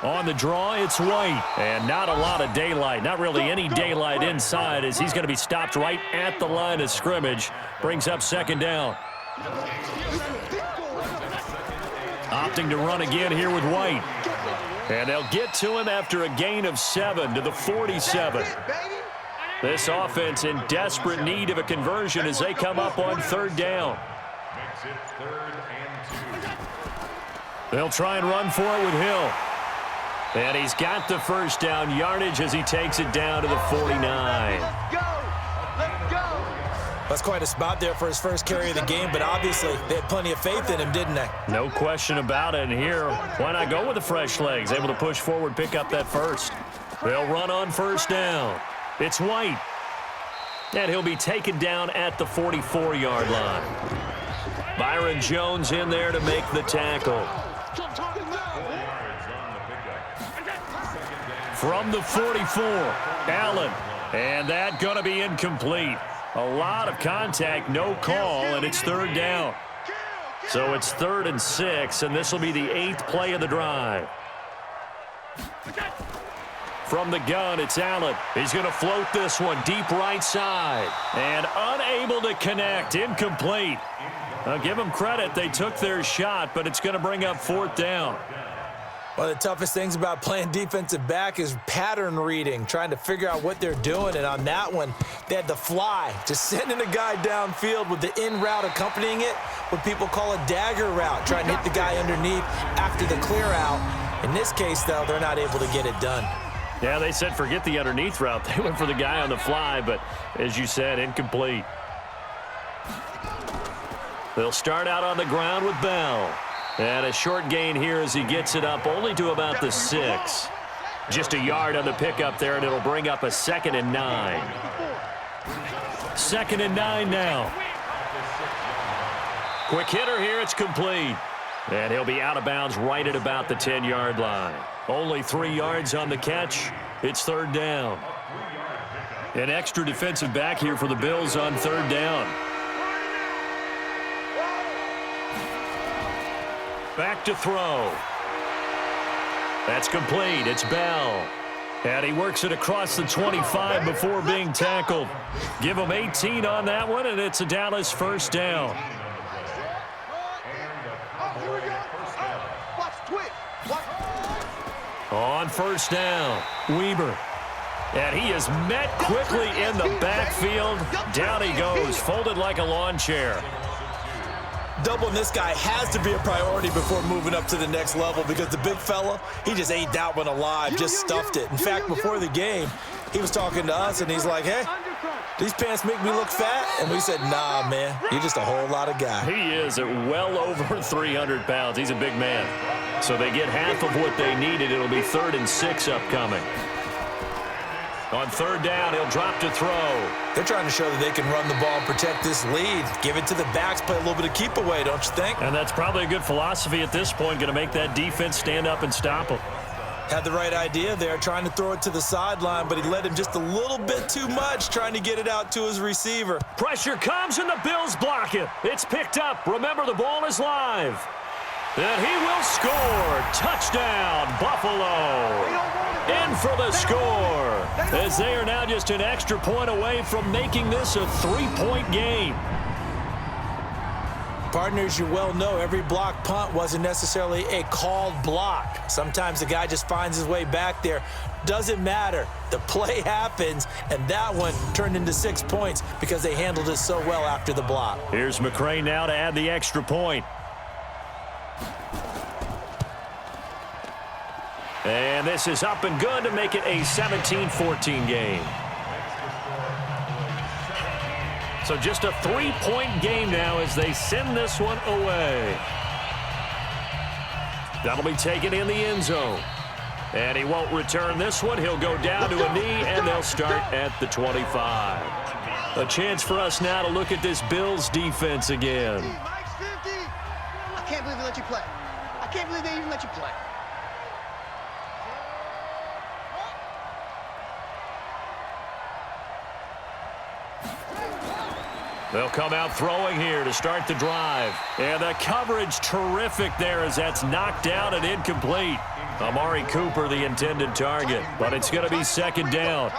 On the draw, it's White. And not a lot of daylight. Not really any daylight inside as he's going to be stopped right at the line of scrimmage. Brings up 2nd down. Opting to run again here with White. And they'll get to him after a gain of 7 to the 47. This offense in desperate need of a conversion as they come up on 3rd down. They'll try and run for it with Hill. And he's got the first down yardage as he takes it down to the 49. Let's go! Let's go! That's quite a spot there for his first carry of the game, but obviously they had plenty of faith in him, didn't they? No question about it. And here, why not go with the fresh legs? Able to push forward, pick up that first. They'll run on 1st down. It's White. And he'll be taken down at the 44-yard line. Byron Jones in there to make the tackle. From the 44, Allen. And that going to be incomplete. A lot of contact, no call, and it's 3rd down. So it's 3rd and 6, and this will be the 8th play of the drive. From the gun, it's Allen. He's going to float this one deep right side. And unable to connect, incomplete. I'll give them credit. They took their shot, but it's going to bring up 4th down. One of the toughest things about playing defensive back is pattern reading, trying to figure out what they're doing. And on that one, they had to fly, just sending a guy downfield with the in route accompanying it, what people call a dagger route, trying to hit the guy underneath after the clear out. In this case, though, they're not able to get it done. Yeah, they said forget the underneath route. They went for the guy on the fly, but as you said, incomplete. They'll start out on the ground with Bell. And a short gain here as he gets it up only to about the 6. Just a yard on the pickup there, and it'll bring up a 2nd and 9. 2nd and 9 now. Quick hitter here, it's complete. And he'll be out of bounds right at about the 10-yard line. Only 3 yards on the catch. It's 3rd down. An extra defensive back here for the Bills on 3rd down. Back to throw. That's complete. It's Bell. And he works it across the 25 before being tackled. Give him 18 on that one, and it's a Dallas 1st down. On 1st down, Weber. And he is met quickly in the backfield. Down he goes, folded like a lawn chair. Doubling this guy has to be a priority before moving up to the next level because the big fella, he just ate that one alive, just stuffed it. In fact, before the game, he was talking to us, and he's like, hey, these pants make me look fat? And we said, nah, man, you're just a whole lot of guy. He is at well over 300 pounds. He's a big man. So they get half of what they needed. It'll be 3rd and 6 upcoming. On 3rd down, he'll drop to throw. They're trying to show that they can run the ball and protect this lead. Give it to the backs, play a little bit of keep away, don't you think? And that's probably a good philosophy at this point, going to make that defense stand up and stop him. Had the right idea there, trying to throw it to the sideline, but he let him just a little bit too much, trying to get it out to his receiver. Pressure comes, and the Bills block it. It's picked up. Remember, the ball is live. And he will score. Touchdown, Buffalo. In for the score, as they are now just an extra point away from making this a 3-point game. Partners, you well know every block punt wasn't necessarily a called block. Sometimes the guy just finds his way back there. Doesn't matter. The play happens, and that one turned into 6 points because they handled it so well after the block. Here's McCray now to add the extra point. And this is up and good to make it a 17-14 game. So just a 3-point game now as they send this one away. That'll be taken in the end zone. And he won't return this one. He'll go down to a knee, and they'll start at the 25. A chance for us now to look at this Bills defense again. I can't believe they let you play. I can't believe they even let you play. They'll come out throwing here to start the drive. And the coverage terrific there as that's knocked down and incomplete. Amari Cooper, the intended target, but it's going to be 2nd down.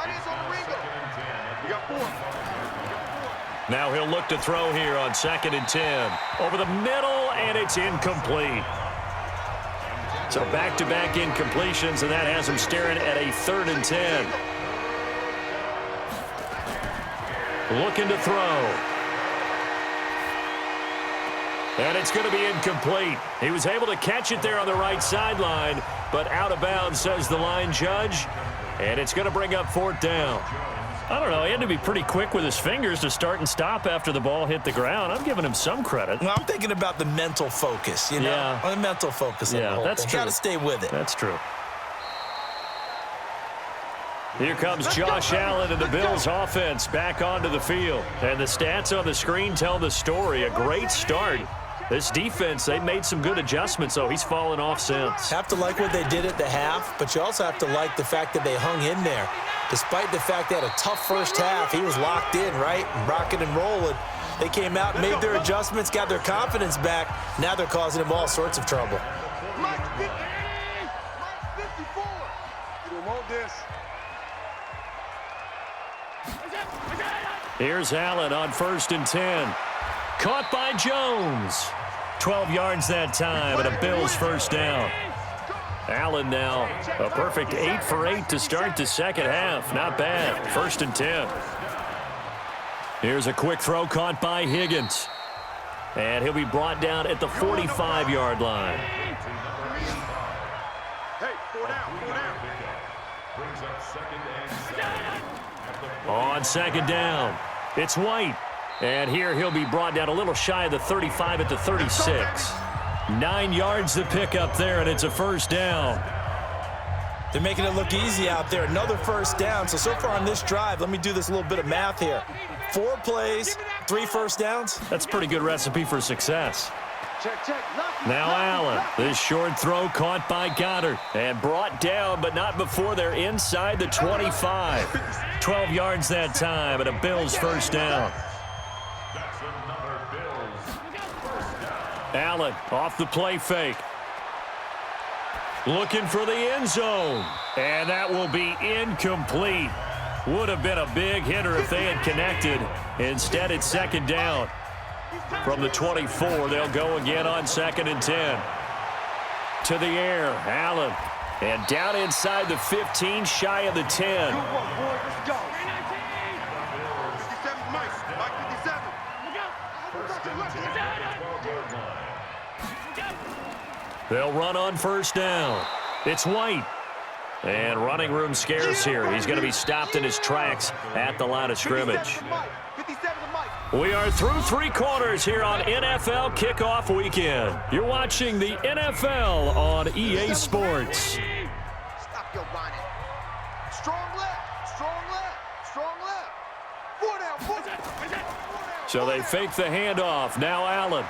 Now he'll look to throw here on 2nd and 10. Over the middle, and it's incomplete. So back-to-back incompletions, and that has him staring at a 3rd and 10. Looking to throw. And it's going to be incomplete. He was able to catch it there on the right sideline, but out of bounds, says the line judge. And it's going to bring up 4th down. I don't know. He had to be pretty quick with his fingers to start and stop after the ball hit the ground. I'm giving him some credit. Well, I'm thinking about the mental focus, you know? Yeah. The mental focus of the whole that's thing. true. Got to stay with it. That's true. Here comes Josh Allen and the Bills offense back onto the field. And the stats on the screen tell the story. A great start. This defense, they made some good adjustments, so he's fallen off since. Have to like what they did at the half, but you also have to like the fact that they hung in there. Despite the fact they had a tough first half, he was locked in, right? Rocking and rolling. They came out and made their adjustments, got their confidence back. Now they're causing him all sorts of trouble. Mike 50, Mike 54. You don't want this. Here's Allen on 1st and 10. Caught by Jones. 12 yards that time, and a Bills first down. Allen now a perfect 8 for 8 to start the second half. Not bad. 1st and 10. Here's a quick throw caught by Higgins. And he'll be brought down at the 45-yard line. Hey, 4 down, 4 down. On 2nd down, it's White. And here he'll be brought down a little shy of the 35 at the 36. 9 yards to pick up there, and it's a first down. They're making it look easy out there. Another first down. So far on this drive, let me do this little bit of math here. 4 plays, 3 first downs. That's a pretty good recipe for success. Check, check. Now Allen, this short throw caught by Goddard and brought down, but not before they're inside the 25. 12 yards that time, and a Bills first down. Allen off the play fake. Looking for the end zone. And that will be incomplete. Would have been a big hitter if they had connected. Instead, it's 2nd down. From the 24, they'll go again on 2nd and 10. To the air, Allen. And down inside the 15, shy of the 10. Good work, boy. Let's go. 57, Mike 57. They'll run on first down. It's White. And running room scarce here. He's going to be stopped in his tracks at the line of scrimmage. We are through 3 quarters here on NFL Kickoff Weekend. You're watching the NFL on EA Sports. Stop your running. Strong left, strong left, strong left. 4 down, 4 down. So they fake the handoff. Now Allen.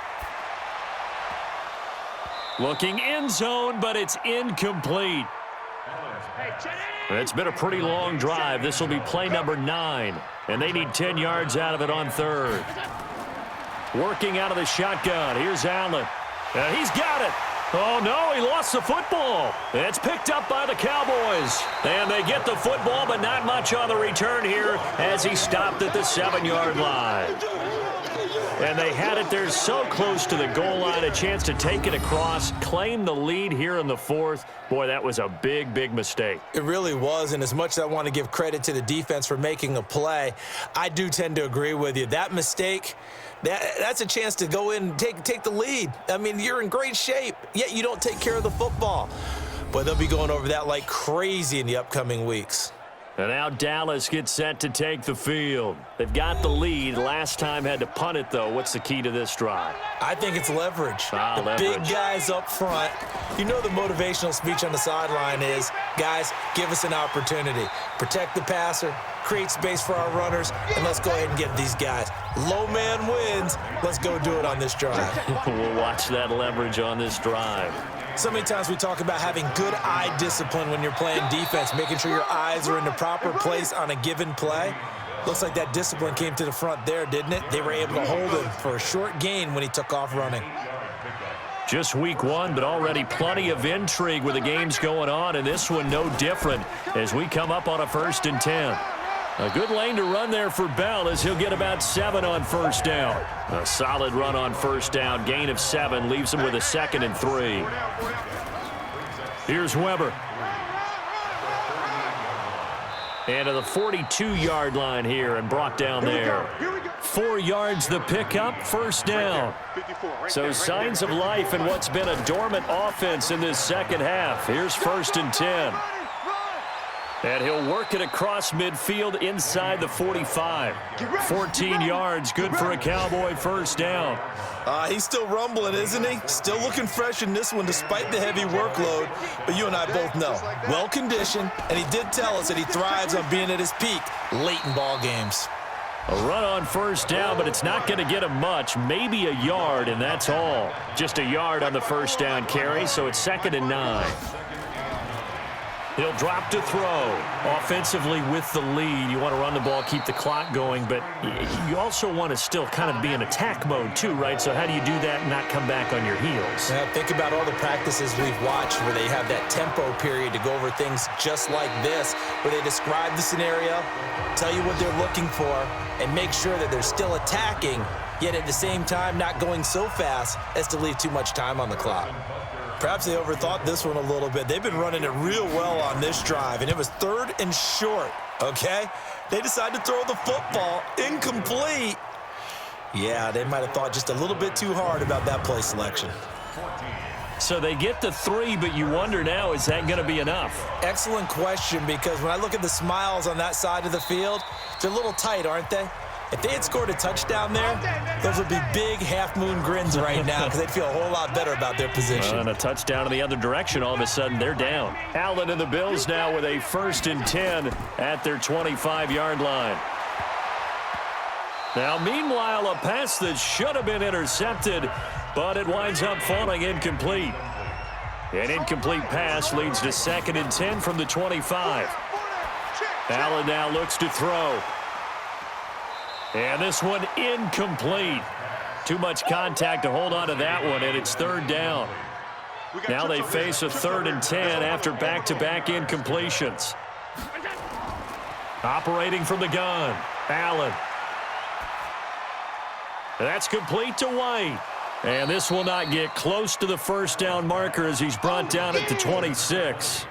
Looking end zone, but it's incomplete. It's been a pretty long drive. This will be play number 9, and they need 10 yards out of it on 3rd. Working out of the shotgun. Here's Allen. And he's got it. Oh, no, he lost the football. It's picked up by the Cowboys. And they get the football, but not much on the return here as he stopped at the 7-yard line. And they had it there so close to the goal line, a chance to take it across, claim the lead here in the 4th. Boy, that was a big, big mistake. It really was, and as much as I want to give credit to the defense for making a play, I do tend to agree with you. That mistake, that's a chance to go in and take the lead. I mean, you're in great shape, yet you don't take care of the football. But they'll be going over that like crazy in the upcoming weeks. And now Dallas gets set to take the field. They've got the lead. Last time had to punt it, though. What's the key to this drive? I think it's leverage. The Leverage. big guys up front. You know the motivational speech on the sideline is, guys, give us an opportunity. Protect the passer, create space for our runners, and let's go ahead and get these guys. Low man wins. Let's go do it on this drive. We'll watch that leverage on this drive. So many times we talk about having good eye discipline when you're playing defense, making sure your eyes are in the proper place on a given play. Looks like that discipline came to the front there, didn't it? They were able to hold him for a short gain when he took off running. Just week 1, but already plenty of intrigue with the games going on, and this one no different as we come up on a 1st and 10. A good lane to run there for Bell as he'll get about 7 on first down. A solid run on first down. Gain of 7 leaves him with a 2nd and 3. Here's Weber. And to the 42-yard line here and brought down there. 4 yards the pickup, first down. So signs of life in what's been a dormant offense in this second half. Here's 1st and 10. And he'll work it across midfield inside the 45. 14 yards, good for a Cowboy first down. He's still rumbling, isn't he? Still looking fresh in this one despite the heavy workload. But you and I both know, well-conditioned, and he did tell us that he thrives on being at his peak late in ball games. A run on first down, but it's not going to get him much. Maybe a yard, and that's all. Just a yard on the first down carry, so it's 2nd and 9. He'll drop to throw. Offensively with the lead, you want to run the ball, keep the clock going, but you also want to still kind of be in attack mode too, right? So how do you do that and not come back on your heels? Yeah, think about all the practices we've watched where they have that tempo period to go over things just like this, where they describe the scenario, tell you what they're looking for, and make sure that they're still attacking, yet at the same time not going so fast as to leave too much time on the clock. Perhaps they overthought this one a little bit. They've been running it real well on this drive, and it was 3rd and short, okay? They decided to throw the football incomplete. Yeah, they might have thought just a little bit too hard about that play selection. So they get the 3, but you wonder now, is that going to be enough? Excellent question, because when I look at the smiles on that side of the field, they're a little tight, aren't they? If they had scored a touchdown there, those would be big half-moon grins right now because they'd feel a whole lot better about their position. And a touchdown in the other direction, all of a sudden they're down. Allen and the Bills now with a 1st and 10 at their 25-yard line. Now, meanwhile, a pass that should have been intercepted, but it winds up falling incomplete. An incomplete pass leads to 2nd and 10 from the 25. Allen now looks to throw. And this one incomplete. Too much contact to hold on to that one, and it's 3rd down. Now they face a 3rd and 10 after back-to-back incompletions. Operating from the gun, Allen. That's complete to White. And this will not get close to the first down marker as he's brought down at the 26.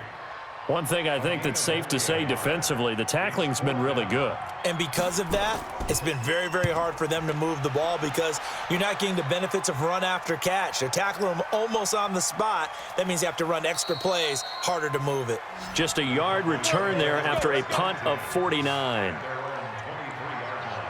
One thing I think that's safe to say defensively, the tackling's been really good. And because of that, it's been very, very hard for them to move the ball because you're not getting the benefits of run after catch. They're tackling them almost on the spot. That means you have to run extra plays, harder to move it. Just a yard return there after a punt of 49.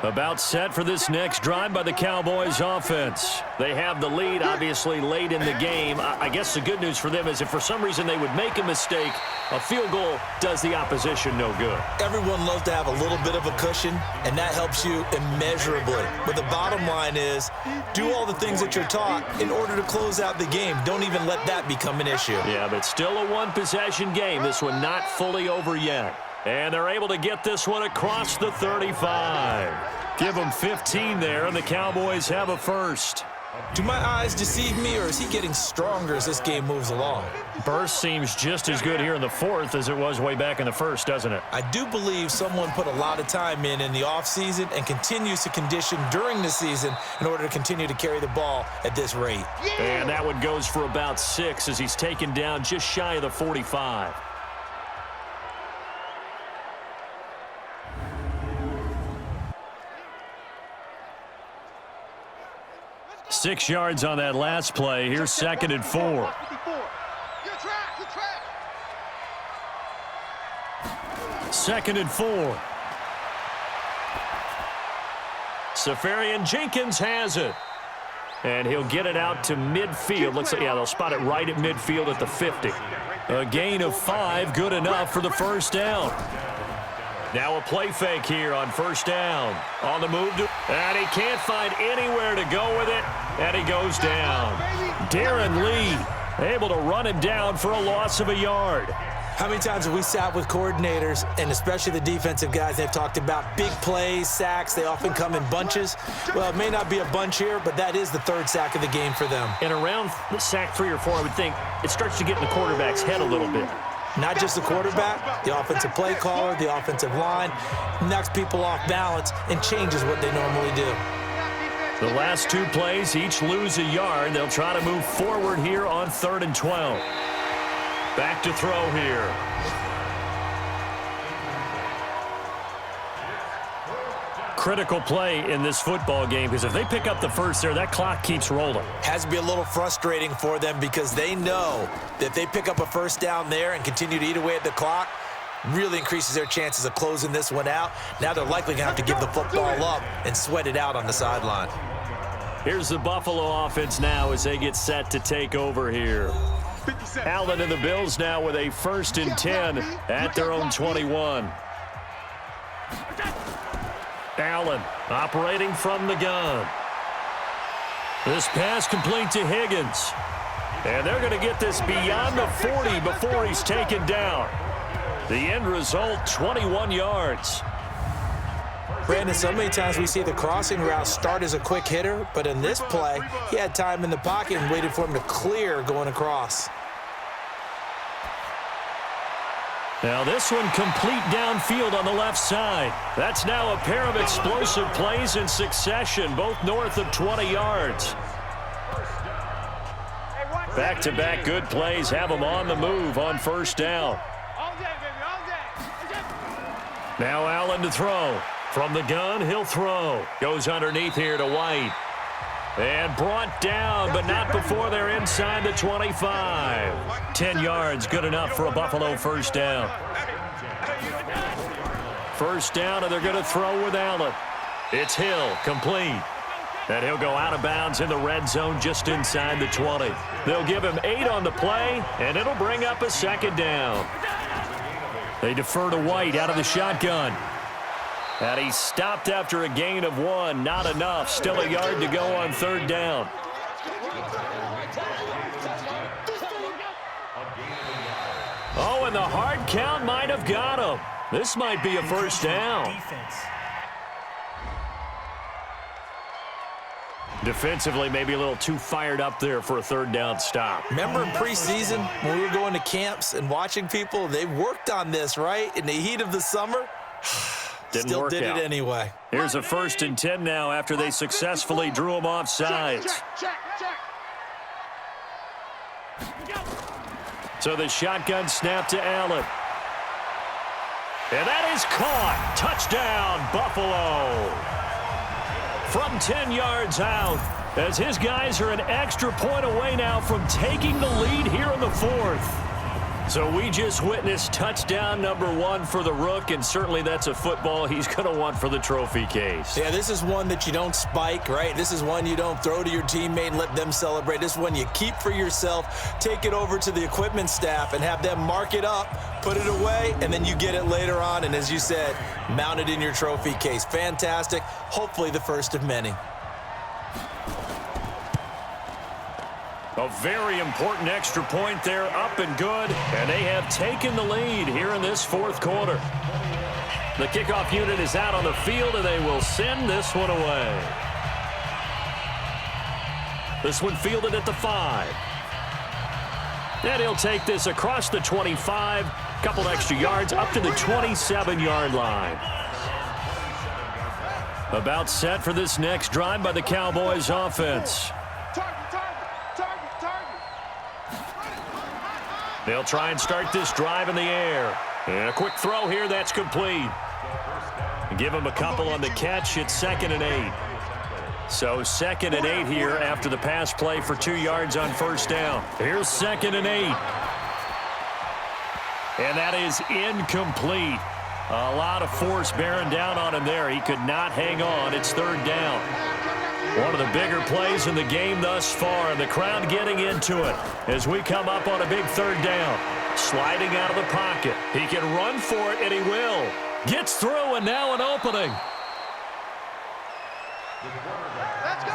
About set for this next drive by the Cowboys offense. They have the lead, obviously, late in the game. I guess the good news for them is if for some reason they would make a mistake, a field goal does the opposition no good. Everyone loves to have a little bit of a cushion, and that helps you immeasurably. But the bottom line is, do all the things that you're taught in order to close out the game. Don't even let that become an issue. Yeah, but still a one-possession game. This one not fully over yet. And they're able to get this one across the 35. Give them 15 there, and the Cowboys have a first. Do my eyes deceive me, or is he getting stronger as this game moves along? Burst seems just as good here in the 4th as it was way back in the 1st, doesn't it? I do believe someone put a lot of time in the offseason and continues to condition during the season in order to continue to carry the ball at this rate. And that one goes for about 6 as he's taken down just shy of the 45. Six yards on that last play. Here's 2nd and 4. Second and 4. Safarian Jenkins has it. And he'll get it out to midfield. Looks like, yeah, they'll spot it right at midfield at the 50. A gain of 5, good enough for the first down. Now a play fake here on first down. On the move, and he can't find anywhere to go with it, and he goes down. Darren Lee able to run him down for a loss of a yard. How many times have we sat with coordinators, and especially the defensive guys, they've talked about big plays, sacks. They often come in bunches. Well, it may not be a bunch here, but that is the 3rd sack of the game for them. And around sack 3 or 4, I would think it starts to get in the quarterback's head a little bit. Not just the quarterback, the offensive play caller, the offensive line, knocks people off balance and changes what they normally do. The last 2 plays, each lose a yard. They'll try to move forward here on 3rd and 12. Back to throw here. Critical play in this football game, because if they pick up the first there, that clock keeps rolling. Has to be a little frustrating for them because they know that if they pick up a first down there and continue to eat away at the clock, really increases their chances of closing this one out. Now they're likely going to have to give the football up and sweat it out on the sideline. Here's the Buffalo offense now as they get set to take over here. Allen and the Bills now with a 1st and 10 at their own 21. Allen operating from the gun. This pass complete to Higgins. And they're going to get this beyond the 40 before he's taken down. The end result, 21 yards. Brandon, so many times we see the crossing route start as a quick hitter, but in this play, he had time in the pocket and waited for him to clear going across. Now this one complete downfield on the left side. That's now a pair of explosive plays in succession, both north of 20 yards. Back-to-back good plays have them on the move on 1st down. Now Allen to throw. From the gun, he'll throw. Goes underneath here to White. And brought down, but not before they're inside the 25. 10 yards, good enough for a Buffalo 1st down. 1st down, and they're going to throw with Allen. It's Hill, complete. And he'll go out of bounds in the red zone just inside the 20. They'll give him 8 on the play, and it'll bring up a 2nd down. They defer to White out of the shotgun. And he stopped after a gain of 1. Not enough. Still a yard to go on 3rd down. Oh, and the hard count might have got him. This might be a 1st down. Defensively, maybe a little too fired up there for a 3rd down stop. Remember in preseason when we were going to camps and watching people, they worked on this, right? In the heat of the summer. Still did it anyway. Here's a 1st and 10 now after they successfully drew him off sides. So the shotgun snap to Allen. And that is caught. Touchdown, Buffalo. From 10 yards out, as his guys are an extra point away now from taking the lead here in the 4th. So we just witnessed touchdown number 1 for the Rook, and certainly that's a football he's going to want for the trophy case. Yeah, this is one that you don't spike, right? This is one you don't throw to your teammate and let them celebrate. This is one you keep for yourself, take it over to the equipment staff and have them mark it up, put it away, and then you get it later on. And as you said, mount it in your trophy case. Fantastic. Hopefully the first of many. A very important extra point there, up and good, and they have taken the lead here in this 4th quarter. The kickoff unit is out on the field, and they will send this one away. This one fielded at the 5. And he'll take this across the 25, couple extra yards, up to the 27-yard line. About set for this next drive by the Cowboys offense. They'll try and start this drive in the air. And a quick throw here, that's complete. Give him a couple on the catch. It's 2nd and 8. So 2nd and 8 here after the pass play for 2 yards on 1st down. Here's 2nd and 8. And that is incomplete. A lot of force bearing down on him there. He could not hang on. It's 3rd down. One of the bigger plays in the game thus far, and the crowd getting into it as we come up on a big 3rd down. Sliding out of the pocket. He can run for it, and he will. Gets through, and now an opening. Let's go.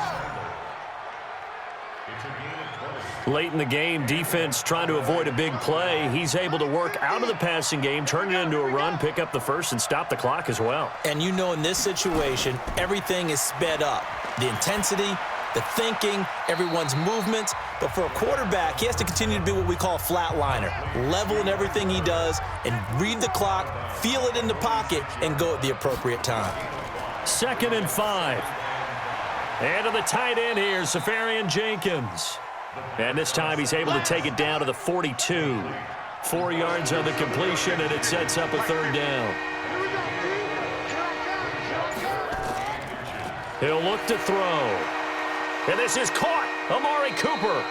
Late in the game, defense trying to avoid a big play. He's able to work out of the passing game, turn it into a run, pick up the first, and stop the clock as well. And you know in this situation, everything is sped up. The intensity, the thinking, everyone's movements. But for a quarterback, he has to continue to be what we call a flatliner. Level in everything he does and read the clock, feel it in the pocket, and go at the appropriate time. 2nd and 5. And to the tight end here, Safarian Jenkins. And this time he's able to take it down to the 42. 4 yards on the completion, and it sets up a 3rd down. He'll look to throw. And this is caught. Amari Cooper.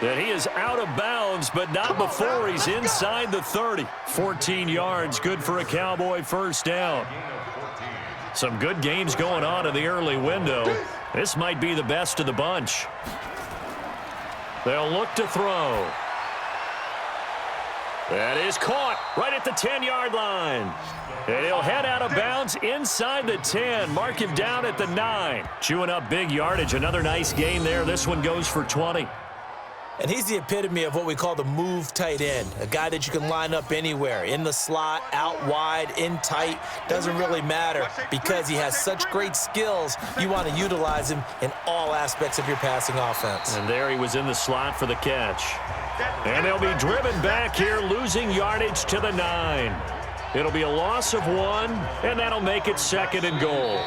And he is out of bounds, but not before he's inside the 30. 14 yards, good for a Cowboy 1st down. Some good games going on in the early window. This might be the best of the bunch. They'll look to throw. That is caught right at the 10-yard line. And he'll head out of bounds inside the 10. Mark him down at the 9. Chewing up big yardage. Another nice gain there. This one goes for 20. And he's the epitome of what we call the move tight end, a guy that you can line up anywhere, in the slot, out wide, in tight, doesn't really matter because he has such great skills. You want to utilize him in all aspects of your passing offense. And there he was in the slot for the catch. And they'll be driven back here, losing yardage to the 9. It'll be a loss of 1, and that'll make it 2nd and goal.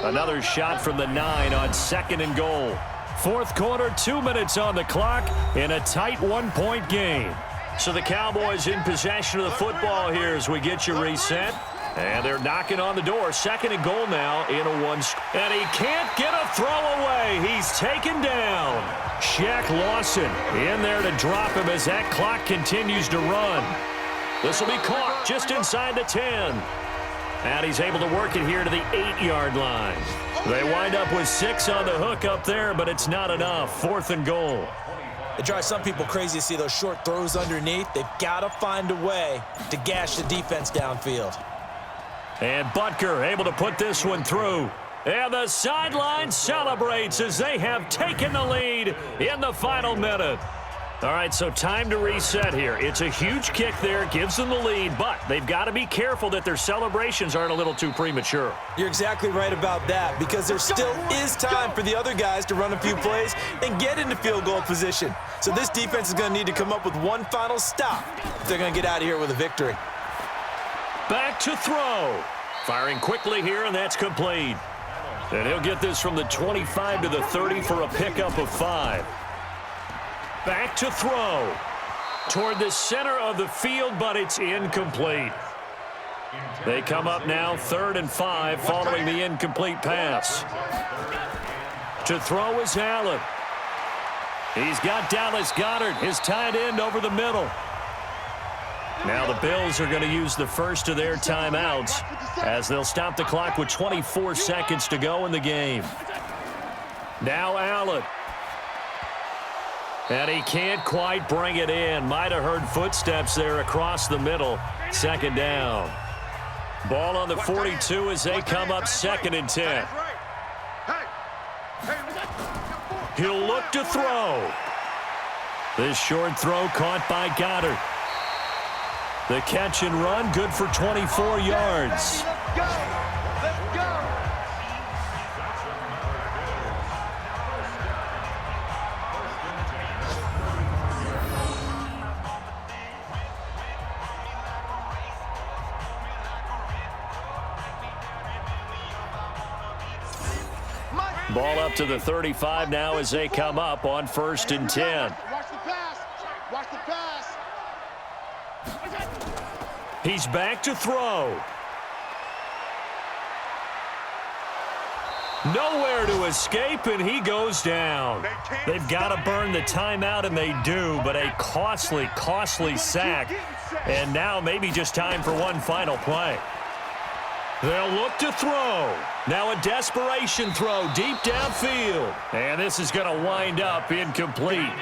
Another shot from the 9 on 2nd and goal. 4th quarter, 2 minutes on the clock in a tight 1-point game. So the Cowboys in possession of the football here as we get you reset. And they're knocking on the door. 2nd and goal now in a 1. And he can't get a throw away. He's taken down. Shaq Lawson in there to drop him as that clock continues to run. This will be caught just inside the 10. And he's able to work it here to the 8-yard line. They wind up with 6 on the hook up there, but it's not enough. 4th and goal. It drives some people crazy to see those short throws underneath. They've got to find a way to gash the defense downfield. And Butker able to put this one through. And the sideline celebrates as they have taken the lead in the final minute. All right, so time to reset here. It's a huge kick there, gives them the lead, but they've got to be careful that their celebrations aren't a little too premature. You're exactly right about that because there still is time for the other guys to run a few plays and get into field goal position. So this defense is going to need to come up with one final stop if they're going to get out of here with a victory. Back to throw. Firing quickly here, and that's complete. And he'll get this from the 25 to the 30 for a pickup of 5. Back to throw. Toward the center of the field, but it's incomplete. They come up now 3rd and 5 following the incomplete pass. To throw is Allen. He's got Dallas Goedert, his tight end, over the middle. Now the Bills are going to use the first of their timeouts as they'll stop the clock with 24 seconds to go in the game. Now Allen. And he can't quite bring it in. Might have heard footsteps there across the middle. 2nd down. Ball on the 42 as they come up 2nd and 10. He'll look to throw. This short throw caught by Goddard. The catch and run, good for 24 yards. Let's go! Let's go! Ball up to the 35 now as they come up on 1st and 10. Watch the pass. Watch the pass. He's back to throw. Nowhere to escape, and he goes down. They've got to burn the timeout, and they do, but a costly, costly sack. And now maybe just time for one final play. They'll look to throw. Now a desperation throw deep downfield. And this is going to wind up incomplete.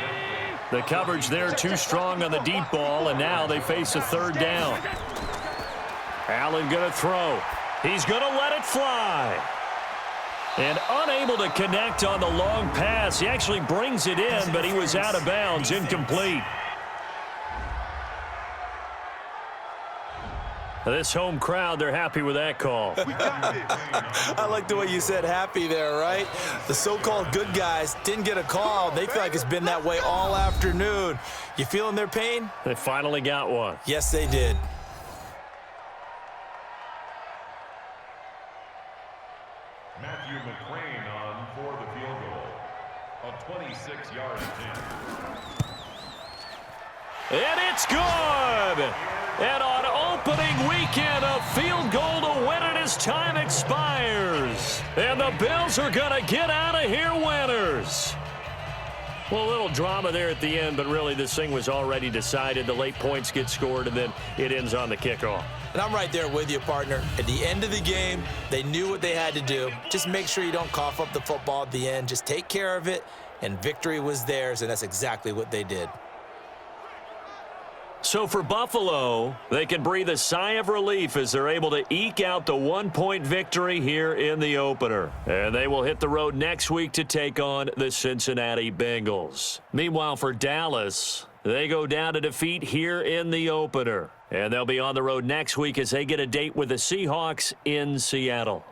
The coverage there too strong on the deep ball, and now they face a 3rd down. Allen going to throw. He's going to let it fly. And unable to connect on the long pass. He actually brings it in, but he was out of bounds, incomplete. This home crowd, they're happy with that call. I like the way you said happy there, right? The so-called good guys didn't get a call. They feel like it's been that way all afternoon. You feeling their pain? They finally got one. Yes, they did. Matthew McCrane on for the field goal. A 26-yard attempt. And it's good! And on opening weekend, a field goal to win it as time expires. And the Bills are going to get out of here winners. Well, a little drama there at the end, but really this thing was already decided. The late points get scored, and then it ends on the kickoff. And I'm right there with you, partner. At the end of the game, they knew what they had to do. Just make sure you don't cough up the football at the end. Just take care of it, and victory was theirs, and that's exactly what they did. So for Buffalo, they can breathe a sigh of relief as they're able to eke out the one-point victory here in the opener. And they will hit the road next week to take on the Cincinnati Bengals. Meanwhile, for Dallas, they go down to defeat here in the opener. And they'll be on the road next week as they get a date with the Seahawks in Seattle.